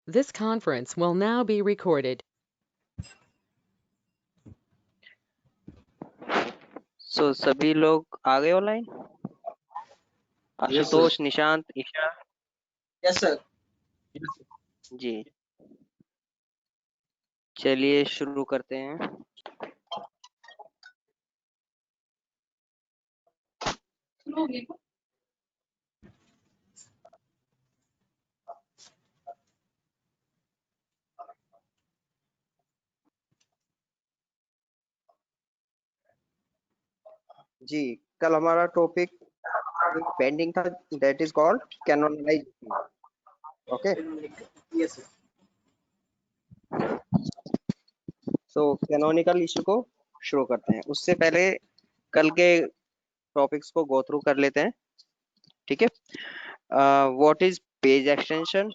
This conference will now be recorded. सभी लोग आ गए online? Ashutosh, Nishant, Isha. Yes sir. जी, चलिए शुरू करते हैं। जी, कल हमारा टॉपिक पेंडिंग था, that is called canonization. Okay, yes sir. So canonical issue को शुरू करते हैं। उससे पहले कल के टॉपिक्स को गो थ्रू कर लेते हैं, ठीक है। What is page extension?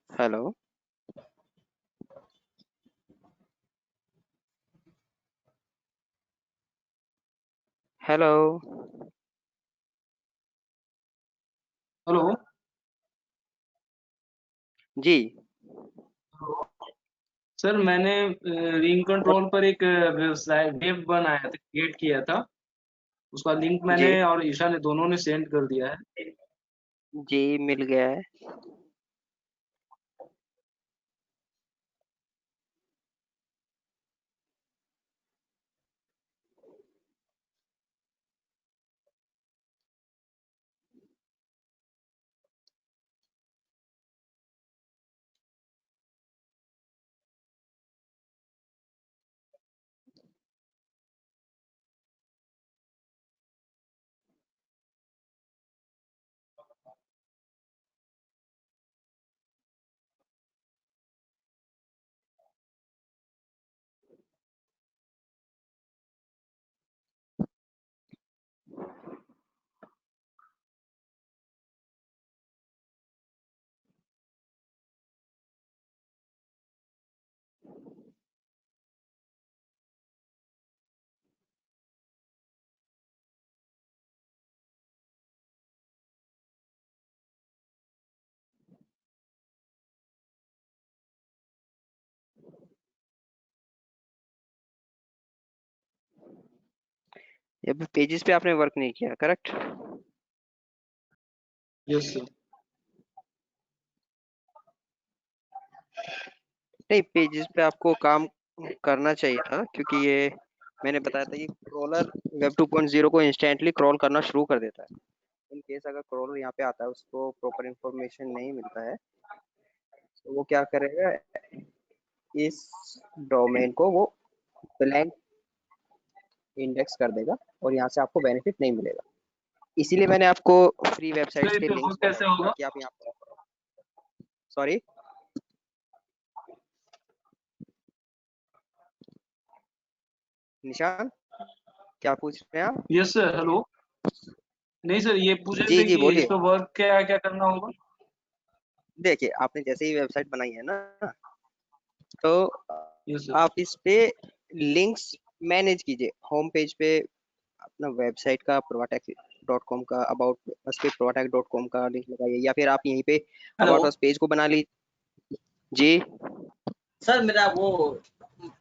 Hello, hello. Hello ji, sir, मैंने रिंग कंट्रोल पर एक वेबसाइट वेब बनाया था, क्रिएट किया था। उसका लिंक मैंने जी, और ईशा ने दोनों ने सेंड कर दिया है। जी, मिल गया है। ये पेजेस पे आपने वर्क नहीं किया, करेक्ट? Yes sir. नहीं, पेजेस पे आपको काम करना चाहिए था, क्योंकि ये मैंने बताया था कि क्रॉलर वेब 2.0 को इंस्टेंटली क्रॉल करना शुरू कर देता है। इन केस अगर क्रॉलर यहाँ पे आता है, उसको प्रॉपर इंफॉर्मेशन नहीं मिलता है, तो वो क्या करेगा, इस डोमेन को वो ब्लैंक इंडेक्स कर देगा और यहाँ से आपको बेनिफिट नहीं मिलेगा। इसीलिए मैंने आपको फ्री वेबसाइट्स सर, के ये लिंक्स वर्क कैसे होगा? ताकि आप यहाँ पर, सॉरी, निशान, क्या पूछ रहे हैं आप? Yes sir. हेलो। नहीं सर, ये पूछ रहे जी, थे जी, कि इस बोलिए। पर वर्क क्या क्या करना होगा। देखिए, आपने जैसे ही वेबसाइट बनाई है ना, तो यस सर। आप इस पे लिंक्स मैनेज कीजिए। होम पेज पे अपना वेबसाइट का provatex.com का, अबाउट अस पे provatex.com का लिंक लगाइए, या फिर आप यहीं पे हेलो अबाउट अस पेज को बना लीजिए। जी, सर, मेरा वो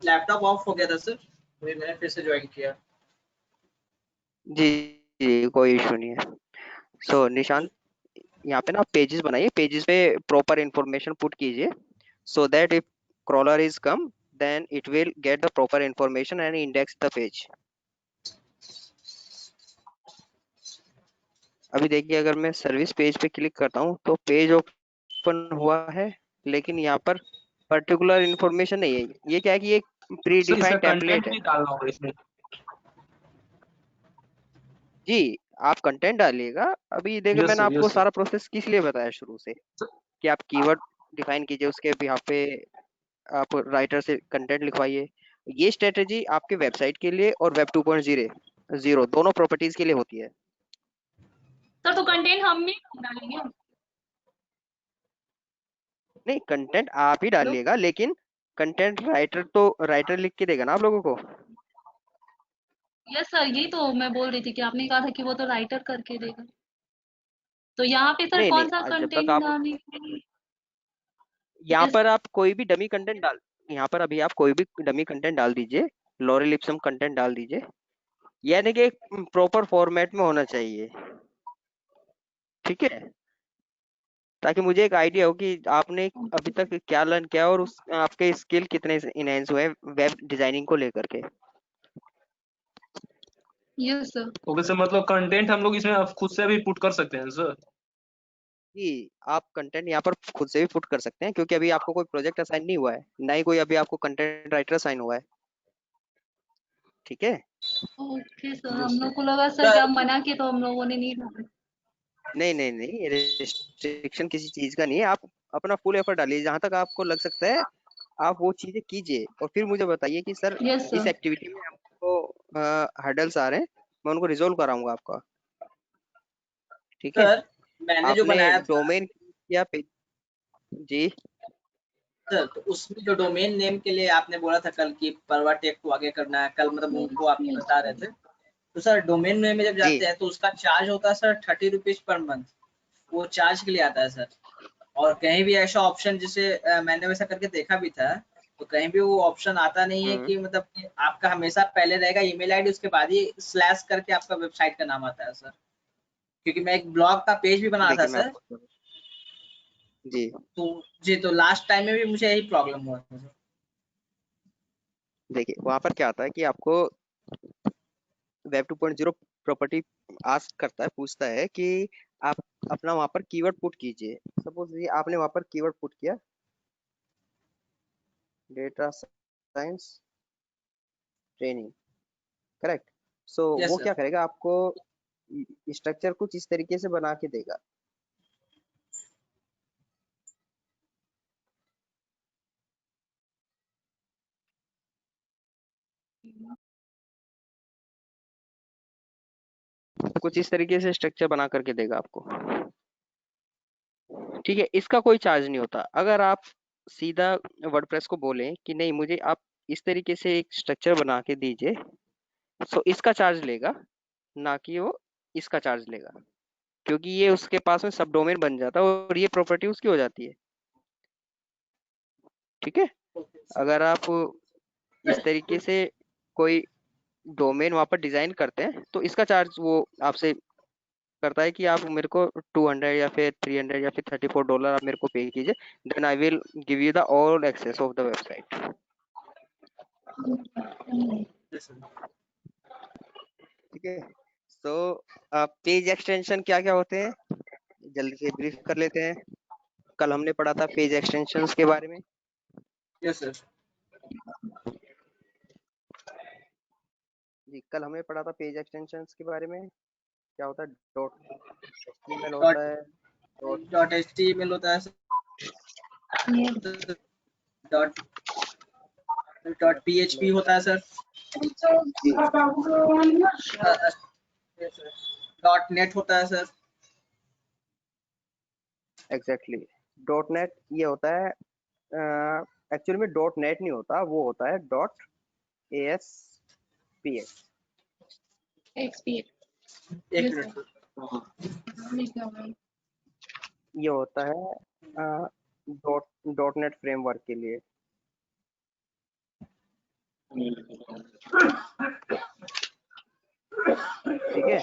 लैपटॉप ऑफ हो गया था सर, मैंने फिर से ज्वाइन किया। जी, जी, कोई इशू नहीं है। सो निशांत, यहाँ पे ना पेजेस बनाइए, पेजेस पे प्रॉपर इंफॉर्मेशन पुट कीजिए, so that if crawler is come, then it will get the proper information and index the page. अभी देखिए, अगर मैं सर्विस पेज पे क्लिक करता हूँ तो पेज ओपन हुआ है, लेकिन यहाँ पर पर्टिकुलर इंफॉर्मेशन नहीं है। ये क्या है कि एक प्री सर, इसका डिफाइंड टेम्पलेट कंटेंट है। भी डालना होगा इसमें। जी, आप कंटेंट डालिएगा। अभी देखिए, यस मैंने सर, आपको यस सर। सारा प्रोसेस किस लिए बताया शुरू से, कि आप कीवर्ड डिफाइन कीजिए, उसके बिहाफ पे आप राइटर से कंटेंट लिखवाइए। ये स्ट्रेटेजी आपके वेबसाइट के लिए और वेब 2.0 दोनों प्रॉपर्टीज के लिए होती है। सर, तो कंटेंट हम भी डालेंगे? नहीं, कंटेंट आप ही डालिएगा, लेकिन कंटेंट राइटर तो राइटर लिख के देगा ना आप लोगों को। यस सर, यही तो मैं बोल रही थी कि आपने कहा था कि वो तो राइटर करके देगा। तो यहाँ पे सर नहीं कौन नहीं, सा जब तक कंटेंट आप डालें? यहाँ यस पर आप कोई भी डमी कंटेंट डाल, यहाँ पर अभी आप कोई भी डमी कंटेंट डाल दीजिए, लॉरेल इप्सम कंटेंट डाल दीजिए, यानी कि एक प्रॉपर फॉर्मेट में होना चाहिए, ठीक है, ताकि मुझे एक आइडिया हो कि आपने अभी तक क्या लर्न किया और उस आपके स्किल कितने इनहेंस हुए वेब डिजाइनिंग को लेकर के। Yes sir. ओके सर, मतलब कंटेंट हम लोग इसमें खुद से भी पुट कर सकते हैं सर? जी, आप कंटेंट यहाँ पर खुद से भी पुट कर सकते हैं, क्योंकि अभी आपको कोई प्रोजेक्ट असाइन नहीं हुआ है, ना ही कोई अभी आपको कंटेंट राइटर असाइन हुआ है, ठीक है। ओके सर, जो हम लोग को लगा सर कि आप मना किए तो हम लोगों ने नहीं डाला। नहीं नहीं नहीं, रिस्ट्रिक्शन किसी चीज का नहीं है, आप अपना फुल एफर्ट डालिए, जहां तक आपको लग सकता है आप वो चीजें कीजिए, और फिर मुझे बताइए कि सर यस इस सर। एक्टिविटी में हमको हर्डल्स आ रहे हैं, मैं उनको रिजोल्व कराऊंगा आपका, ठीक है। सर मैंने जो आपने बनाया था डोमेन या जी सर, तो उसमें जो डोमेन नेम के लिए आपने बोला था कल की परवा टेक को आगे करना है, कल मतलब उनको आप बता रहे थे, तो सर डोमेन नेम में जब जी जाते हैं तो उसका चार्ज होता है सर 30 रुपीज पर मंथ, वो चार्ज के लिए आता है सर। और कहीं भी ऐसा ऑप्शन जिसे मैंने वैसा करके देखा भी था, तो कहीं भी वो ऑप्शन आता नहीं है कि मतलब कि आपका हमेशा पहले रहेगा ईमेल आईडी, उसके बाद ही स्लैश करके आपका वेबसाइट का नाम आता है सर। क्योंकि मैं एक ब्लॉग का पेज भी बना रहा था देखिए मैं सर, आपको जी तो जी तो लास्ट टाइम में भी मुझे यही प्रॉब्लम हुआ था सर। देखिए वहां पर क्या आता है कि आपको वेब 2.0 प्रॉपर्टी आस्क करता है, पूछता है कि आप अपना वहां पर कीवर्ड पुट कीजिए। सपोज ये आपने वहां पर कीवर्ड पुट किया data science training, correct. So yes वो सर। क्या करेगा, आपको स्ट्रक्चर कुछ इस तरीके से बना के देगा, कुछ इस तरीके से स्ट्रक्चर बना करके देगा आपको, ठीक है। इसका कोई चार्ज नहीं होता। अगर आप सीधा वर्डप्रेस को बोलें कि नहीं मुझे आप इस तरीके से एक स्ट्रक्चर बना के दीजिए, सो इसका चार्ज लेगा, ना कि वो इसका चार्ज लेगा, क्योंकि ये उसके पास में सब डोमेन बन जाता है और ये प्रॉपर्टी उसकी हो जाती है, ठीक है। अगर आप इस तरीके से कोई डोमेन वहां पर डिजाइन करते हैं तो इसका चार्ज वो आपसे करता है कि आप मेरे को 200 या फिर 300 या फिर $34 आप मेरे को पे कीजिए, then I will give you the all access of the website, Yes, sir. ठीक है। सो पेज एक्सटेंशन क्या क्या होते हैं, जल्दी से ब्रीफ कर लेते हैं। कल हमने पढ़ा था पेज एक्सटेंशंस के बारे में, Yes, sir. जी कल हमने पढ़ा था पेज एक्सटेंशंस के बारे में। क्या होता है, डॉट एचटीएमएल Dot होता है, डॉट dot HTML होता है सर, dot dot PHP होता है सर, dot net होता है सर। एग्जैक्टली। डॉट नेट ये होता है, एक्चुअली में डॉट नेट नहीं होता, वो होता है डॉट ASPX। एक मिनट सर। ये होता है डॉट डॉट नेट फ्रेमवर्क के लिए, ठीक है।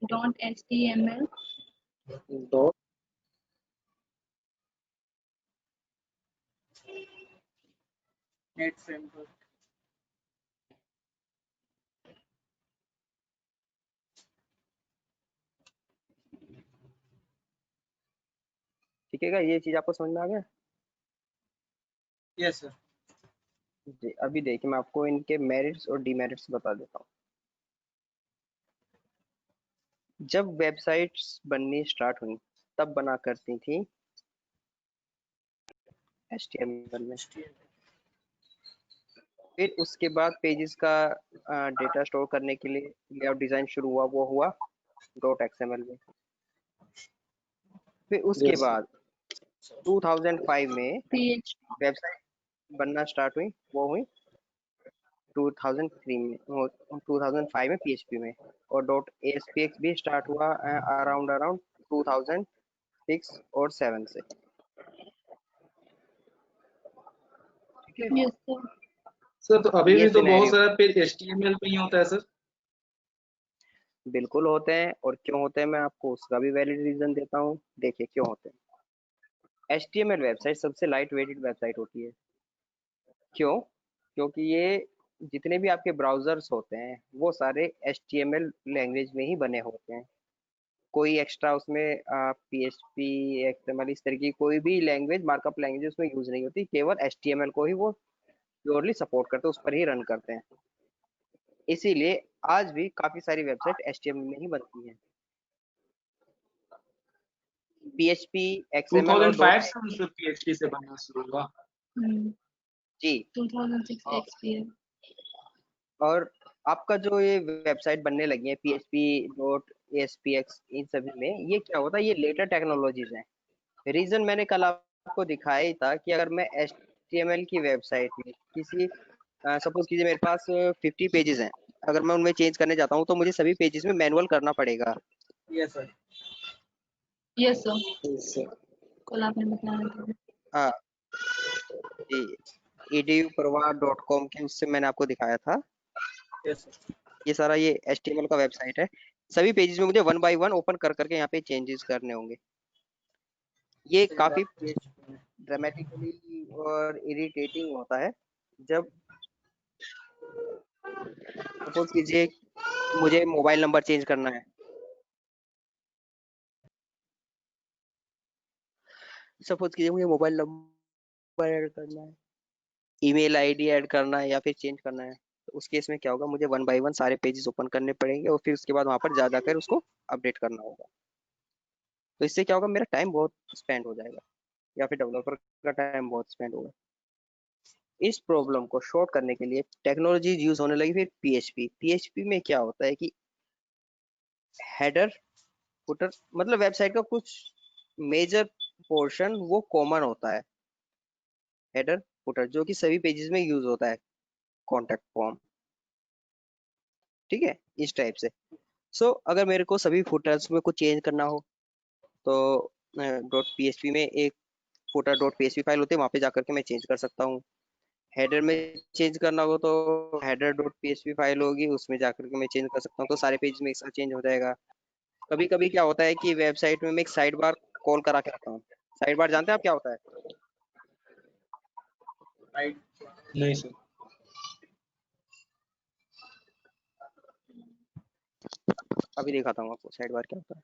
Dot HTML net framework. ठीक है, ये चीज आपको समझ में आ गया। Yes sir. जी अभी देखिए मैं आपको इनके मेरिट्स और डीमेरिट्स बता देता हूँ। जब वेबसाइट्स बननी स्टार्ट हुई तब बना करती थी HTML में, फिर उसके बाद पेजेस का डेटा स्टोर करने के लिए लेआउट डिजाइन शुरू हुआ, वो हुआ डॉट XML में। फिर उसके बाद 2005 में PHP वेबसाइट बनना स्टार्ट हुई, वो हुई 2003 में 2005 में PHP में, और .aspx भी स्टार्ट हुआ अराउंड 2006 और 7 से। ठीक है, यस सर। सर तो अभी ये भी तो बहुत सिनेरियो सारा पेज HTML पे ही होता है सर। बिल्कुल होते हैं, और क्यों होते हैं मैं आपको उसका भी वैलिड रीजन देता हूँ। देखिए क्यों होते हैं। HTML वेबसाइट सबसे लाइट वेटेड वेबसाइट होती है। क्यों? क्योंकि ये जितने भी आपके ब्राउजर्स होते हैं वो सारे HTML लैंग्वेज में ही बने होते हैं। कोई एक्स्ट्रा उसमें PHP XML इस तरह की कोई भी लैंग्वेज मार्कअप लैंग्वेज उसमें यूज नहीं होती, केवल HTML को ही वो प्योरली सपोर्ट करते हैं, उस पर ही रन करते हैं। इसीलिए आज भी काफी सारी वेबसाइट HTML में ही बनती हैं। PHP XML और 2005 से मतलब PHP से बनना शुरू हुआ। जी 2006 XP है। और आपका जो ये वेबसाइट बनने लगी है PHP.ASPX इन सभी में, ये क्या होता है, ये लेटर टेक्नोलॉजीज हैं। रीजन मैंने कल आपको दिखाया ही था कि अगर मैं HTML की वेबसाइट में किसी सपोज कीजिए मेरे पास 50 पेजेस हैं, अगर मैं उनमें चेंज करने जाता हूँ तो मुझे सभी पेजेस में मैनुअल करना पड़ेगा। Yes sir. यस सर, कल आपने बताया था। हाँ जी, eduparva.com के उससे मैंने आपको दिखाया था। Yes sir. ये सारा ये HTML का वेबसाइट है, सभी पेजेस में मुझे 1 बाय 1 ओपन कर करके यहाँ पे चेंजेस करने होंगे। ये काफी ड्रामेटिकली और इरिटेटिंग होता है जब सपोज कीजिए मुझे मोबाइल नंबर चेंज करना है, सपोज कीजिए मुझे मोबाइल नंबर ऐड करना है, ईमेल आईडी ऐड करना है या फिर चेंज करना है, तो उस केस में क्या होगा, मुझे 1 बाय 1 सारे पेजेस ओपन करने पड़ेंगे और फिर उसके बाद वहां पर जा जाकर उसको अपडेट करना होगा। तो इससे क्या होगा, मेरा टाइम बहुत स्पेंड हो जाएगा या फिर डेवलपर का टाइम बहुत स्पेंड होगा। इस प्रॉब्लम को शॉर्ट करने के लिए टेक्नोलॉजी यूज होने लगी फिर पीएचपी में क्या होता है कि हेडर फुटर मतलब वेबसाइट का कुछ मेजर पोर्शन वो कॉमन होता है, हेडर फुटर जो कि सभी पेजेस में यूज होता है, कॉन्टेक्ट फॉर्म, ठीक है, इस टाइप से। सो अगर मेरे को सभी फुटर्स में कुछ चेंज करना हो तो .php में एक फुटर .php फाइल होती है, वहां पे जाकर के मैं चेंज कर सकता हूँ। हेडर में चेंज करना हो तो हेडर .php फाइल होगी, उसमें जाकर के मैं चेंज कर सकता हूँ, तो सारे पेज में एक साथ चेंज हो जाएगा। कभी कभी क्या होता है कि वेबसाइट में मैं एक साइड बार कॉल करा के रखता हूँ। साइड बार जानते हैं आप क्या होता है? राइट। नहीं सर। अभी दिखाता हूँ आपको साइड बार क्या होता है।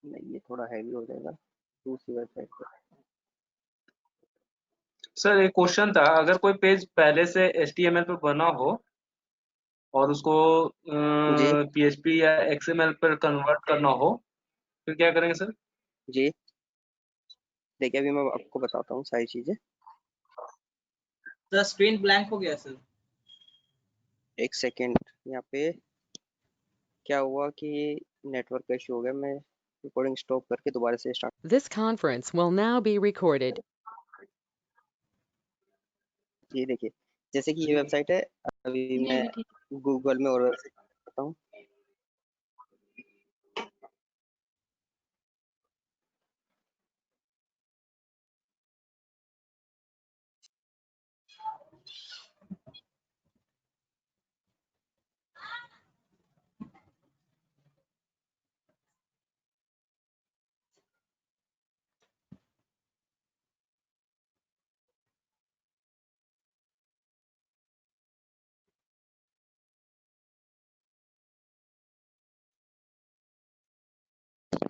नहीं ये थोड़ा हैवी हो जाएगा दूसरी वेबसाइट पर। सर एक क्वेश्चन था, अगर कोई पेज पहले से HTML पे बना हो और उसको जी PHP या XML पर कन्वर्ट करना हो, फिर क्या करेंगे सर? जी देखिए अभी मैं आपको बताता हूँ सारी चीजें। सर स्क्रीन ब्लैंक हो गया सर। एक सेकेंड, यहाँ पे क्या हुआ कि नेटवर्क का इशू हो गया, मैं रिकॉर्डिंग स्टॉप करके दोबारा से start. This conference will now be recorded. ये देखिए जैसे कि ये वेबसाइट है, अभी ये मैं भी ठीक। गूगल में और वेबसाइट करता हूँ।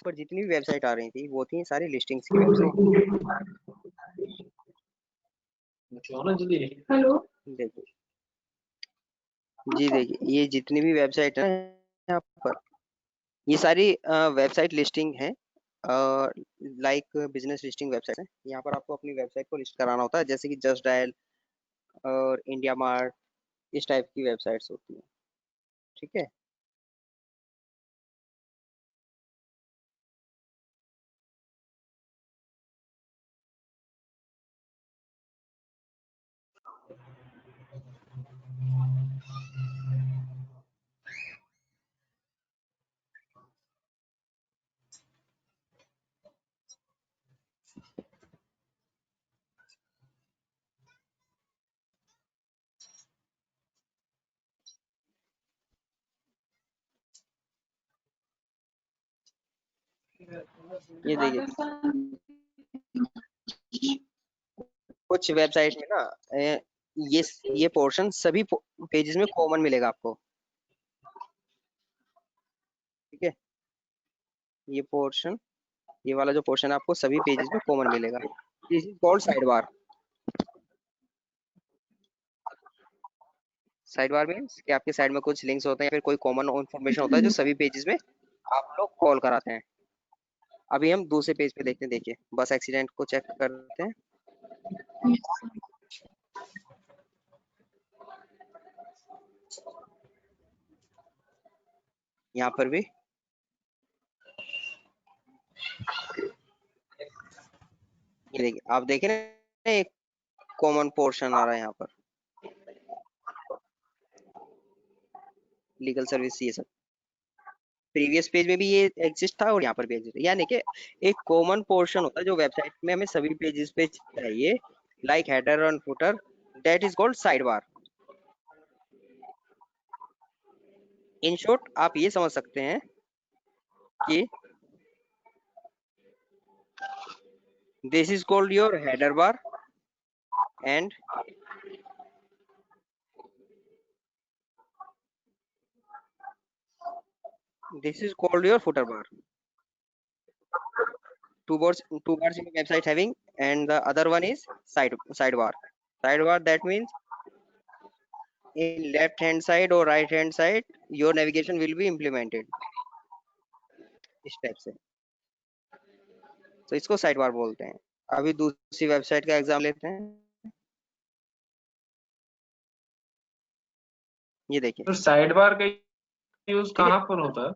पर जितनी भी वेबसाइट आ रही थी वो थी सारी लिस्टिंग्स की वेबसाइट। हेलो। देखिए जी देखिए ये जितनी भी वेबसाइट है यहाँ पर, ये सारी वेबसाइट लिस्टिंग है, लाइक बिजनेस लिस्टिंग वेबसाइट है। यहाँ पर आपको अपनी वेबसाइट को लिस्ट कराना होता है, जैसे कि जस्ट डायल और इंडिया मार्ट, इस टाइप की वेबसाइट्स होती हैं, ठीक है। ये देखिए कुछ वेबसाइट में ना ये पोर्शन सभी पेजेस में कॉमन मिलेगा आपको, ठीक है। ये पोर्शन, ये वाला जो पोर्शन आपको सभी पेजेस में कॉमन मिलेगा। This is called side bar. Side bar means कि आपके साइड में कुछ लिंक्स होते हैं या फिर कोई कॉमन इंफॉर्मेशन होता है जो सभी पेजेस में आप लोग कॉल कराते हैं। अभी हम दूसरे पेज पे देखते हैं, देखिए बस एक्सीडेंट को चेक करते हैं। यहाँ पर भी ये देखिए, आप देखें ना एक कॉमन पोर्शन आ रहा है यहाँ पर, लीगल सर्विस, ये सब प्रीवियस पेज में भी ये एग्जिस्ट था और यहाँ पर भी एग्जिस्ट है। यानी कि एक कॉमन पोर्शन होता है जो वेबसाइट में हमें सभी पेजेस पे चाहिए, लाइक हेडर और footer, that is called side bar. In short आप ये समझ सकते हैं कि this is called your header bar and this is called your footer bar. Two bars in the website having, and the other one is sidebar. Sidebar, that means in left hand side or right hand side your navigation will be implemented इस type से, तो इसको side bar बोलते हैं। अभी दूसरी website का exam लेते हैं। ये देखिए, तो साइड बार का यूज ठीक है। कहाँ पर होता है?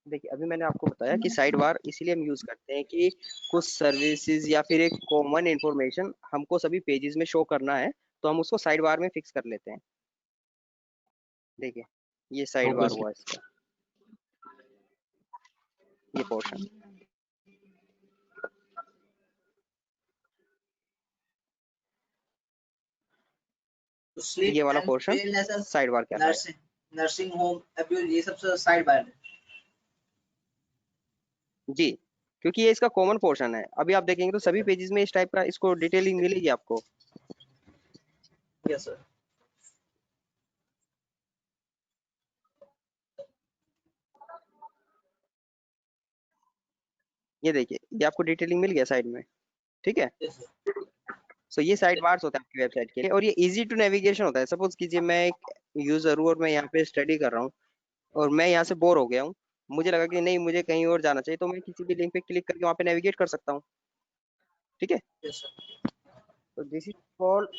देखिए अभी मैंने आपको बताया कि साइड बार इसीलिए हम यूज करते हैं कि कुछ सर्विसेज या फिर एक कॉमन इंफॉर्मेशन हमको सभी पेजेस में शो करना है, तो हम उसको साइड बार में फिक्स कर लेते हैं। देखिए ये साइड बार हुआ इसका, ये पोर्शन, तो स्लीप ये वाला end portion wellness, side bar कहलाएगा। नर्सिंग होम अब्यूज, ये सब साइड बार है जी, क्योंकि ये इसका कॉमन पोर्शन है। अभी आप देखेंगे तो सभी पेजेस में इस टाइप का इसको डिटेलिंग मिलेगी आपको। Yes sir. ये देखिए ये आपको डिटेलिंग मिल गया साइड में, ठीक है। Yes sir. सो ये साइड बार्स होता है आपकी वेबसाइट के लिए, और ये इजी टू नेविगेशन होता है। सपोज कीजिए मैं एक यूजर हूँ और मैं यहाँ पे स्टडी कर रहा हूँ और मैं यहाँ से बोर हो गया हूँ, मुझे लगा कि नहीं मुझे कहीं और जाना चाहिए, तो मैं किसी भी लिंक पे क्लिक करके वहाँ पे नेविगेट कर सकता हूँ, ठीक है। Yes sir. तो this is called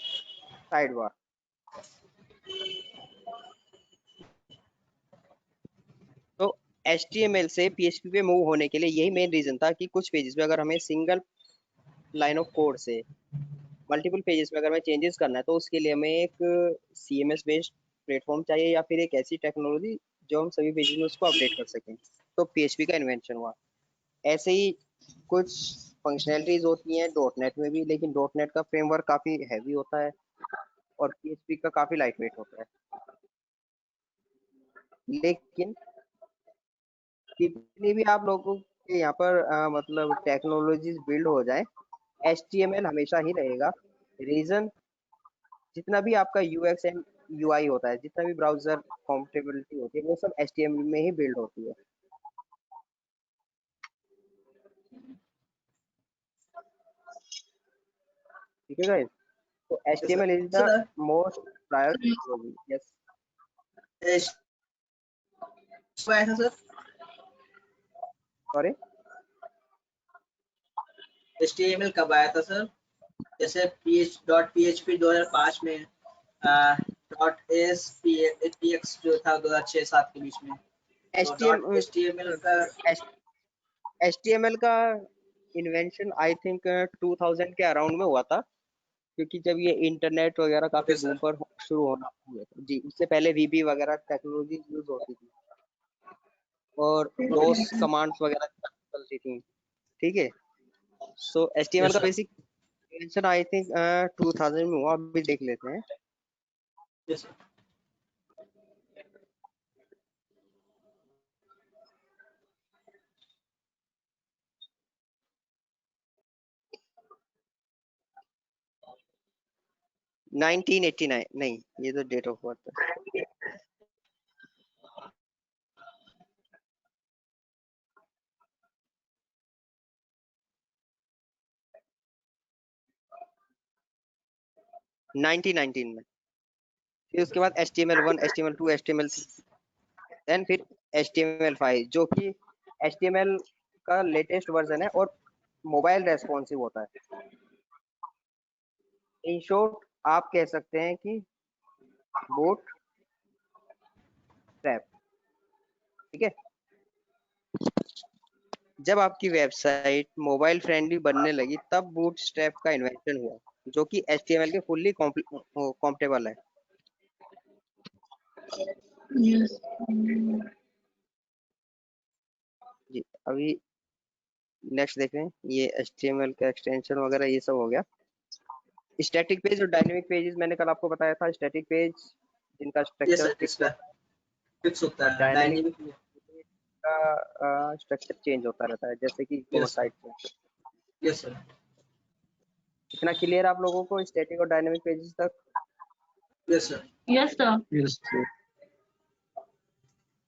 side bar. तो HTML से PHP पे मूव होने के लिए यही मेन रीजन था कि कुछ पेजेस पे अगर हमें सिंगल लाइन ऑफ कोड से मल्टीपल पेजेस में अगर हमें चेंजेस करना है, तो उसके लिए हमें एक CMS बेस्ड प्लेटफॉर्म चाहिए या फिर एक ऐसी टेक्नोलॉजी जो हम सभी पेजेस में उसको अपडेट कर सकें। तो PHP का इन्वेंशन हुआ। ऐसे ही कुछ फंक्शनैलिटीज होती हैं .NET में भी, लेकिन .NET का फ्रेमवर्क काफी हैवी होता है और PHP का काफी लाइट वेट होता है। लेकिन कितनी भी आप लोगों के यहाँ पर मतलब टेक्नोलॉजीज बिल्ड हो जाए, HTML हमेशा ही रहेगा। रीजन, जितना भी आपका UX एंड UI होता है, जितना भी ब्राउजर कॉम्पेटेबिलिटी होती है, वो सब HTML में ही बिल्ड होती है, ठीक है गाइस। तो HTML is the sir most prior technology. Yes, आया था सर, सॉरी, HTML कब आया था सर? जैसे .php 2005 में, .ASPX जो था 2006-7 के बीच में, तो .html का HTML का इन्वेंशन आई थिंक 2000 के अराउंड में हुआ था, क्योंकि जब ये इंटरनेट वगैरह काफी Okay, sir. बूम पर शुरू होना हुआ था जी। उससे पहले VB वगैरह टेक्नोलॉजी यूज होती थी और DOS कमांड्स वगैरह चलती थी, ठीक है। सो HTML Yes, का sir. Basic invention I think 2000 में हुआ। अभी देख लेते हैं। Yes, sir. नाइनटीन 89 नहीं, ये तो डेट ऑफ बर्थ है। नाइनटीन में। फिर उसके बाद HTML1, HTML2, HTML3, देन फिर HTML5, जो कि HTML का लेटेस्ट वर्जन है और मोबाइल रेस्पॉन्सिव होता है। इन शॉर्ट आप कह सकते हैं कि बूट स्ट्रैप, ठीक है। जब आपकी वेबसाइट मोबाइल फ्रेंडली बनने लगी तब बूट स्ट्रैप का इन्वेंशन हुआ, जो कि HTML के फुल्ली कॉम्पेटेबल है। Yes. जी, अभी नेक्स्ट देखें। ये HTML का एक्सटेंशन वगैरह ये सब हो गया। स्टैटिक पेज और डायनेमिक पेजेस मैंने कल आपको बताया था। स्टैटिक पेज जिनका Yes, स्ट्रक्चर sir. फिक्स इसका फिक्स होता और है, डायनेमिक डायनेमिक। का स्ट्रक्चर चेंज होता रहता है, जैसे कि Yes, साइट पे। yes, sir. इतना क्लियर आप लोगों को स्टैटिक और डायनेमिक पेजेस तक? Yes, sir. Yes, sir. Yes.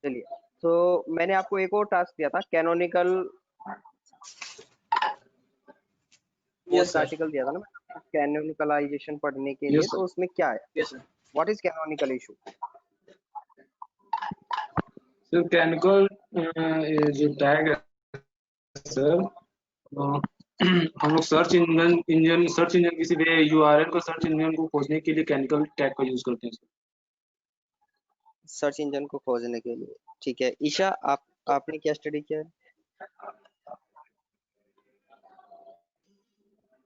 चलिए, तो मैंने आपको एक और टास्क दिया था, canonical Yes, post sir. Article दिया था ना, कैनोनिकलाइजेशन पढ़ने के लिए। Yes, तो उसमें क्या है, Yes, sir. What is canonical issue? Sir canonical जो टैग है सर, हम लोग सर्च इंजन किसी भी URL को सर्च इंजन को खोजने के लिए कैनिकल टैग का यूज करते हैं सर। सर्च इंजन को खोजने के लिए, ठीक है। ईशा, आपने क्या स्टडी किया है?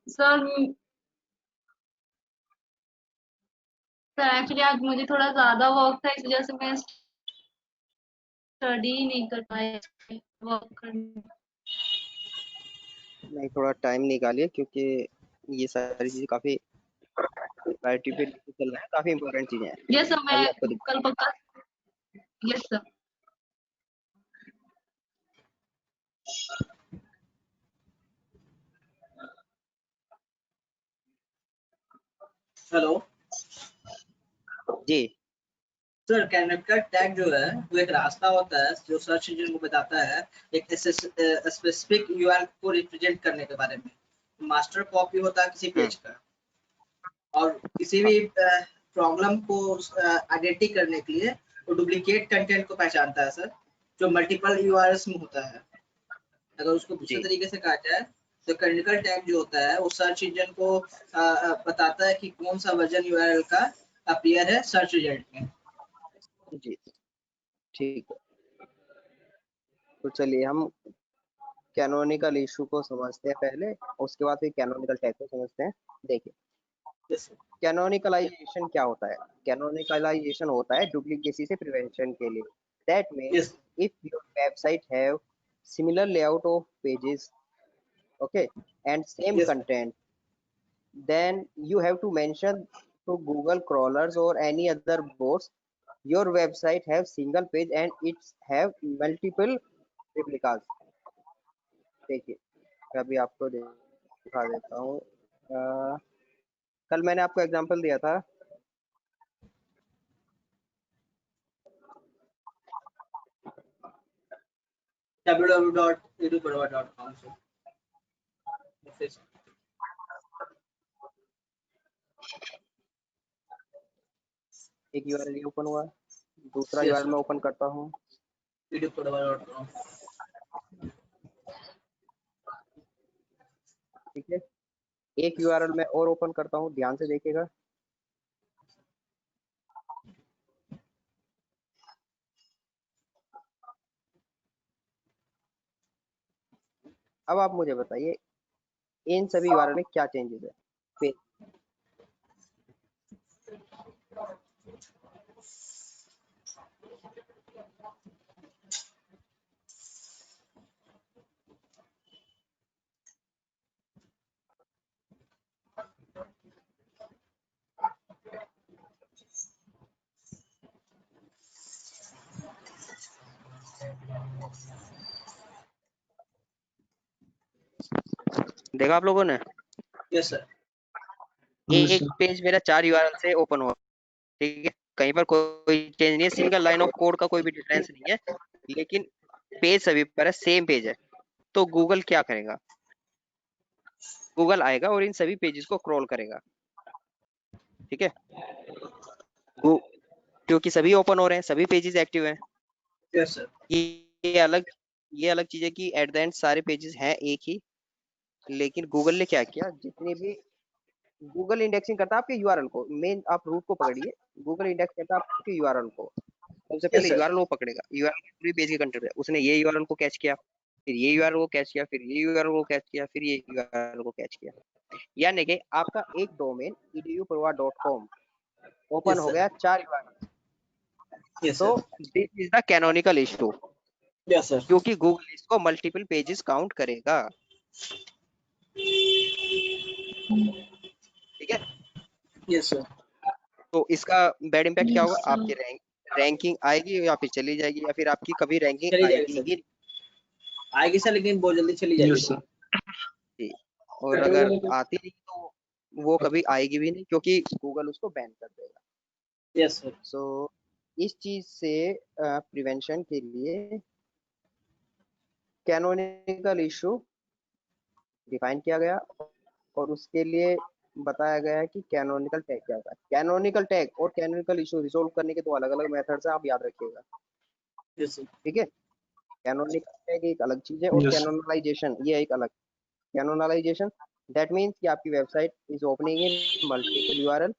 सर एक्चुअली आज मुझे थोड़ा ज्यादा वर्क था, इस वजह से मैं स्टडी नहीं कर पाई वर्क करने। नहीं, थोड़ा टाइम निकालिए, क्योंकि ये सारी चीजें काफी प्रायोरिटी पे चल रहा है, काफी इंपॉर्टेंट चीजें हैं। यस सर, अभी मैं आपको कल पक्का। Yes sir. Hello ji. Sir, कैनिकल tag जो है वो एक रास्ता होता है जो सर्च इंजन को बताता है एक स्पेसिफिक URL को रिप्रेजेंट करने के बारे में। मास्टर कॉपी होता है किसी पेज का, और किसी भी प्रॉब्लम को आइडेंटिटी करने के लिए वो डुप्लीकेट कंटेंट को पहचानता है सर, जो मल्टीपल URLs में होता है। अगर उसको दूसरे जी। तरीके से कहा जाए तो कैनिकल टैग जो होता है वो सर्च इंजन को बताता है कि कौन सा वर्जन URL का अपीयर है सर्च रिजल्ट में। जी, ठीक है। तो चलिए हम कैनोनिकल इशू को समझते हैं पहले, उसके बाद फिर कैनोनिकल टैग को समझते हैं। देखिए, Yes, कैनोनिकलाइजेशन क्या होता है? कैनोनिकलाइजेशन होता है डुप्लीकेसी से प्रिवेंशन के लिए। That means yes, if your website have similar layout of pages, okay, and same yes, content, then you have to mention to Google crawlers or any other bots your website have single page and it's have multiple replicas. देखिए, मैं अभी आपको दिखा देता हूँ। कल मैंने आपको एग्जांपल दिया था। www.eduprova.com से एक URL ओपन हुआ, दूसरा yes, URL मैं ओपन करता हूँ। eduprova.com। ठीक है, एक यूआरएल मैं और ओपन करता हूँ, ध्यान से देखिएगा। अब आप मुझे बताइए इन सभी यूआरएल में क्या चेंजेस है। पेज देखा आप लोगों ने? Yes sir. एक पेज मेरा 4 यूआरएल से ओपन हुआ, ठीक है, कहीं पर कोई चेंज नहीं है, सिंगल लाइन ऑफ कोड का कोई भी डिफरेंस नहीं है, लेकिन पेज सभी पर है, सेम पेज है। तो गूगल क्या करेगा? गूगल आएगा और इन सभी पेजेस को क्रॉल करेगा, ठीक है, क्योंकि सभी ओपन हो रहे हैं, सभी पेजेस एक्टिव हैं। Yes sir. ये अलग चीज है कि एट द एंड सारे पेजेस हैं एक ही, लेकिन गूगल ने क्या किया, जितने भी गूगल इंडेक्सिंग करता है आपके यूआरएल को, मेन आप रूट को पकड़िए, गूगल इंडेक्स करता है आपके यूआरएल को। सबसे पहले यस सर। यूआरएल वो पकड़ेगा, यूआरएल पूरी पेज के कंटेंट है, उसने ये यूआरएल को कैच किया, फिर ये यूआरएल को कैच किया, फिर ये यूआरएल को कैच किया, फिर ये यूआरएल को कैच किया। यानी कि आपका एक डोमेन edupurva.com ओपन हो गया 4 यूआरएल। यस तो sir. This is the canonical issue, yes sir. क्योंकि गूगल इसको मल्टीपल पेजेस काउंट करेगा, ठीक है। Yes sir. तो इसका बैड इम्पैक्ट क्या होगा? Yes, आपकी रैंकिंग आएगी या फिर चली जाएगी, या फिर आपकी कभी रैंकिंग चली जाएगी आएगी सर। ही आएगी सर, लेकिन बहुत जल्दी चली जाएगी यस सर। नहीं। और अगर आती नहीं तो वो कभी आएगी भी नहीं, क्योंकि गूगल उसको बैन कर देगा। Yes sir. सो इस चीज से प्रिवेंशन के लिए कैनोनिकल इशू डिफाइन किया गया, और उसके लिए बताया गया है कि कैनोनिकल टैग क्या होता है। कैनोनिकल टैग और कैनोनिकल इशू रिजोल्व करने के दो अलग अलग मेथड्स है, आप याद रखिएगा, यस सर। ठीक है। कैनोनिकल टैग एक अलग चीज है और यस कैनोनलाइजेशन ये एक अलग। कैनोनलाइजेशन दैट मीन्स कि आपकी website is opening in multiple URL,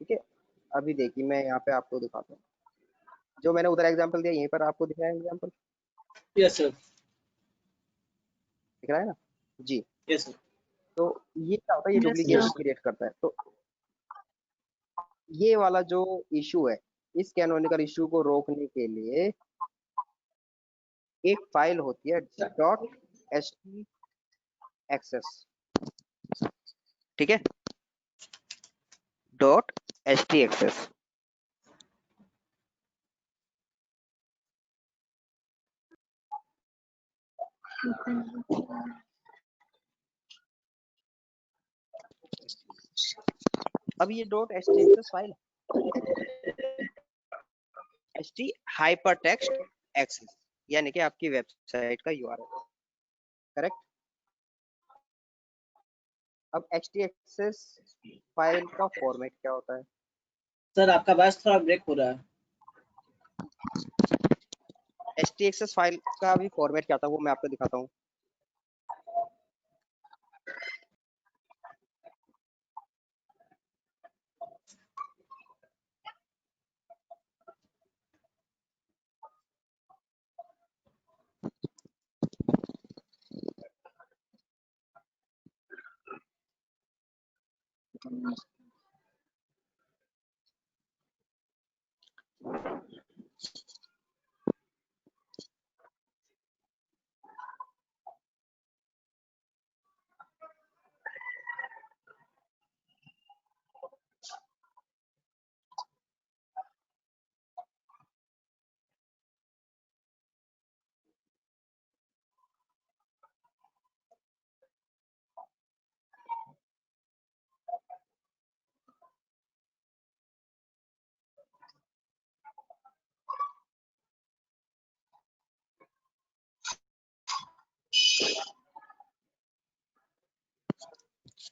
ठीक है। अभी देखिए मैं यहाँ पे आपको दिखाता हूँ, जो मैंने उधर एग्जांपल दिया यहीं पर आपको दिख रहा है एग्जांपल, यस सर। दिख रहा है ना जी। Yes sir. तो ये क्या होता है, ये Yes, डुप्लीकेट sir. क्रिएट करता है। तो ये वाला जो इशू है, इस कैनोनिकल इशू को रोकने के लिए एक फाइल होती है .htaccess, ठीक है, .htaccess। अब ये .htaccess file ht hypertext access, यानी कि आपकी वेबसाइट का यूआरएल, करेक्ट। अब htaccess फाइल का फॉर्मेट क्या होता है? सर आपका आवाज थोड़ा ब्रेक हो रहा है। htaccess फाइल का भी फॉर्मेट क्या होता है वो मैं आपको दिखाता हूँ।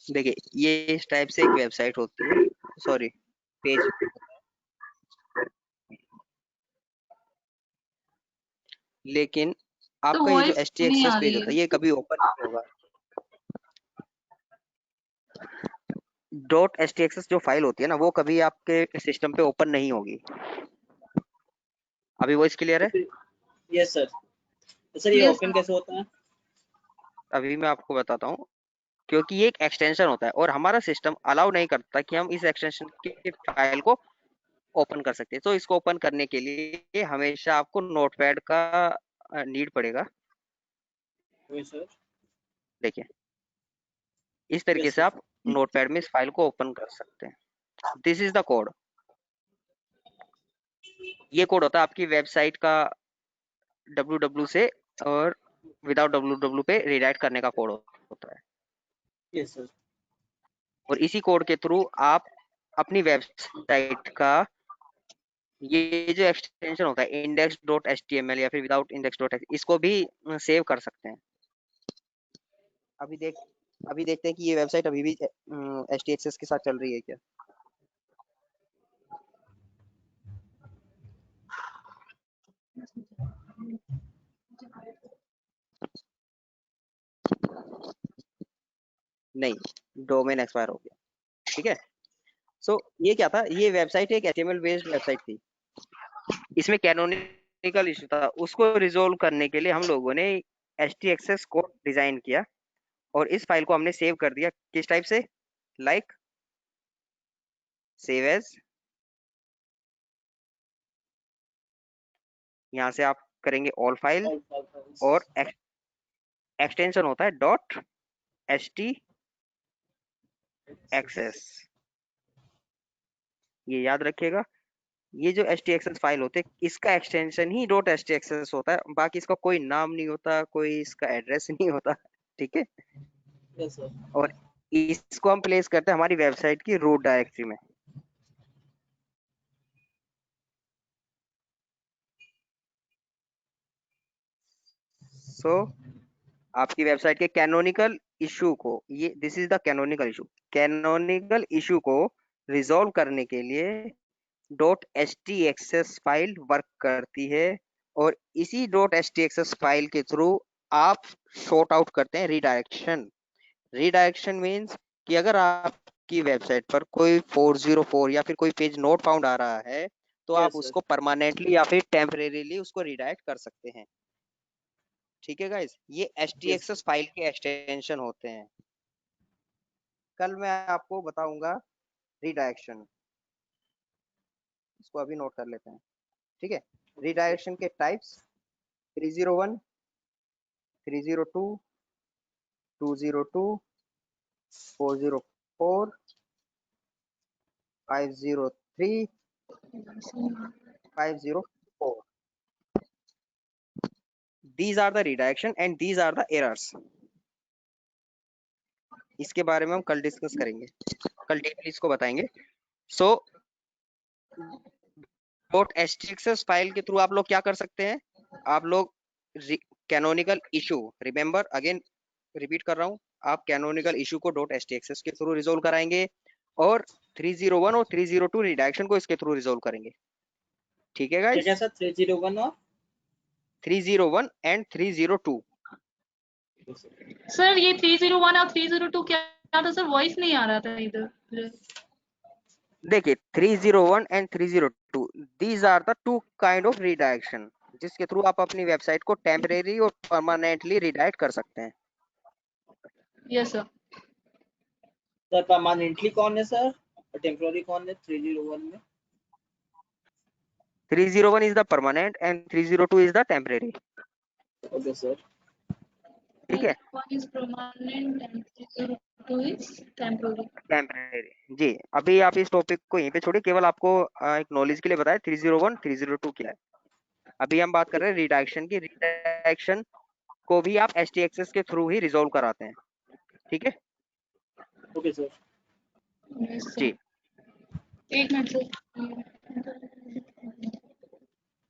देखिए ये इस टाइप से एक वेबसाइट होती है, सॉरी पेज, लेकिन तो आपका ये जो वॉइस नहीं htaccess आ पेज रही होता है। है ये कभी ओपन नहीं होगा, .htxs जो फाइल होती है ना, वो कभी आपके सिस्टम पे ओपन नहीं होगी। अभी वॉइस क्लियर है? Yes sir. तो सर ये Yes, ओपन कैसे होता है? अभी मैं आपको बताता हूँ। क्योंकि ये एक एक्सटेंशन होता है और हमारा सिस्टम अलाउ नहीं करता कि हम इस एक्सटेंशन की फाइल को ओपन कर सकते हैं। तो इसको ओपन करने के लिए हमेशा आपको नोटपैड का नीड पड़ेगा। वही सर। देखिए, इस तरीके यस से सर। आप नोटपैड में इस फाइल को ओपन कर सकते हैं। This is the code. ये कोड होता है आपकी वेबसाइट का www से और विदाउट www पे रिडायरेक्ट करने का कोड होता है। Yes sir. और इसी कोड के थ्रू आप अपनी वेबसाइट का ये जो एक्सटेंशन होता है index.html या फिर विदाउट index.html, इसको भी सेव कर सकते हैं। अभी देखते हैं कि ये वेबसाइट अभी भी htaccess के साथ चल रही है क्या। नहीं, डोमेन एक्सपायर हो गया। ठीक है। सो ये क्या था, ये वेबसाइट एक HTML बेस्ड वेबसाइट थी। इसमें कैनोनिकल इशू था, उसको रिजोल्व करने के लिए हम लोगों ने htaccess कोड डिजाइन किया और इस फाइल को हमने सेव कर दिया। किस टाइप से? लाइक सेव एज, यहाँ से आप करेंगे ऑल फाइल और एक्सटेंशन होता है .htaccess। ये याद रखिएगा, ये जो htaccess फाइल होते हैं इसका एक्सटेंशन ही .htaccess होता है। बाकी इसका कोई नाम नहीं होता, कोई इसका एड्रेस नहीं होता। ठीक है। Yes sir. और इसको हम प्लेस करते हैं हमारी वेबसाइट की रूट डायरेक्टरी में। सो आपकी वेबसाइट के कैनोनिकल इशू को, ये this is the canonical issue. Canonical issue को रिजॉल्व करने के लिए .htaccess फाइल वर्क करती है और इसी .htaccess फाइल के थ्रू आप शॉर्ट आउट करते हैं रीडायरेक्शन। रीडायरेक्शन मींस कि अगर आपकी वेबसाइट पर कोई 404 या फिर कोई पेज नोट फाउंड आ रहा है तो आप यस सर। उसको परमानेंटली या फिर टेम्परेरीली उसको रीडायरेक्ट कर सकते हैं। ठीक है गाइस, ये htaccess फाइल के एक्सटेंशन होते हैं। कल मैं आपको बताऊंगा रीडायरेक्शन, इसको अभी नोट कर लेते हैं। ठीक है। रीडायरेक्शन के types 301, 302, 202, 404, 503, 504। These are the redirection and these are the errors. इसके बारे में हम कल डिस्कस करेंगे, कल डिटेल इसको बताएंगे। सो .htaccess फाइल के थ्रू आप लोग क्या कर सकते हैं, आप लोग canonical issue, remember again repeat कर रहा हूँ, आप कैनोनिकल इशू को .htaccess के थ्रू रिजोल्व कराएंगे और 301 और 302 रिडायरेक्शन को इसके थ्रू रिजोल्व करेंगे। ठीक है क्या गाइस? क्या सर? 301 और 301 एंड 302। सर ये 301 और 302 क्या था सर? वॉइस नहीं आ रहा था इधर। देखिए 301 and 302 these are the two kind of redirection जिसके थ्रू आप अपनी वेबसाइट को टेम्परेरी और परमानेंटली रिडायरेक्ट कर सकते हैं। Yes sir. सर परमानेंटली कौन है सर और टेम्पोररी कौन है 301 में? 301 is the permanent and 302 is the temporary। Okay sir. ठीक है। One is permanent and 302 is temporary। Temporary जी। अभी आप इस टॉपिक को यहीं पे छोड़िए, केवल आपको एक नॉलेज के लिए बताया 301 302 क्या है। अभी हम बात कर रहे हैं रिडायरेक्शन की। रिडायरेक्शन को भी आप htaccess के थ्रू ही रिजोल्व कराते हैं। ठीक है ओके सर। यस जी। सर। एक मिनट सर।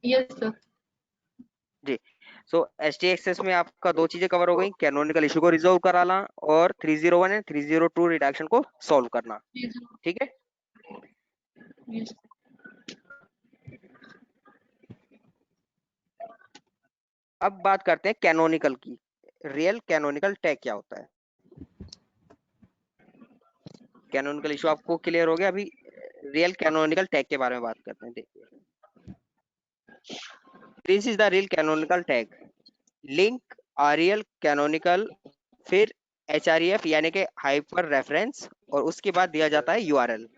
Yes sir. जी। सो htaccess में आपका दो चीजें कवर हो गई, कैनोनिकल इशू को रिजोल्व कराना और 301 एंड 302 रिडक्शन को सॉल्व करना। ठीक है। यस। अब बात करते हैं कैनोनिकल की। रियल कैनोनिकल टैग क्या होता है? कैनोनिकल इशू आपको क्लियर हो गया। अभी रियल कैनोनिकल टैग के बारे में बात करते हैं। देखिए, this is the real canonical tag, link RL canonical, फिर एचआरईएफ यानी कि हाइपर रेफरेंस, और उसके बाद दिया जाता है यूआरएल।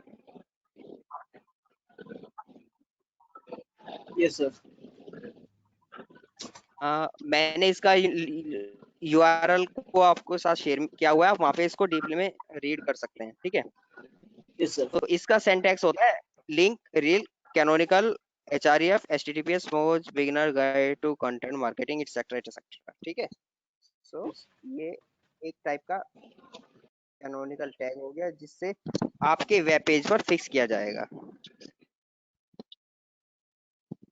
Yes sir. मैंने इसका यूआरएल को आपको साथ शेयर किया हुआ है, आप वहां पे इसको डीपली में रीड कर सकते हैं। ठीक है, यस सर। तो इसका सिंटैक्स होता है link real canonical HREF HTTPS Moz beginner guide to content marketing et cetera et cetera. ठीक है, सो ये एक टाइप का कैनोनिकल टैग हो गया जिससे आपके वेब पेज पर फिक्स किया जाएगा।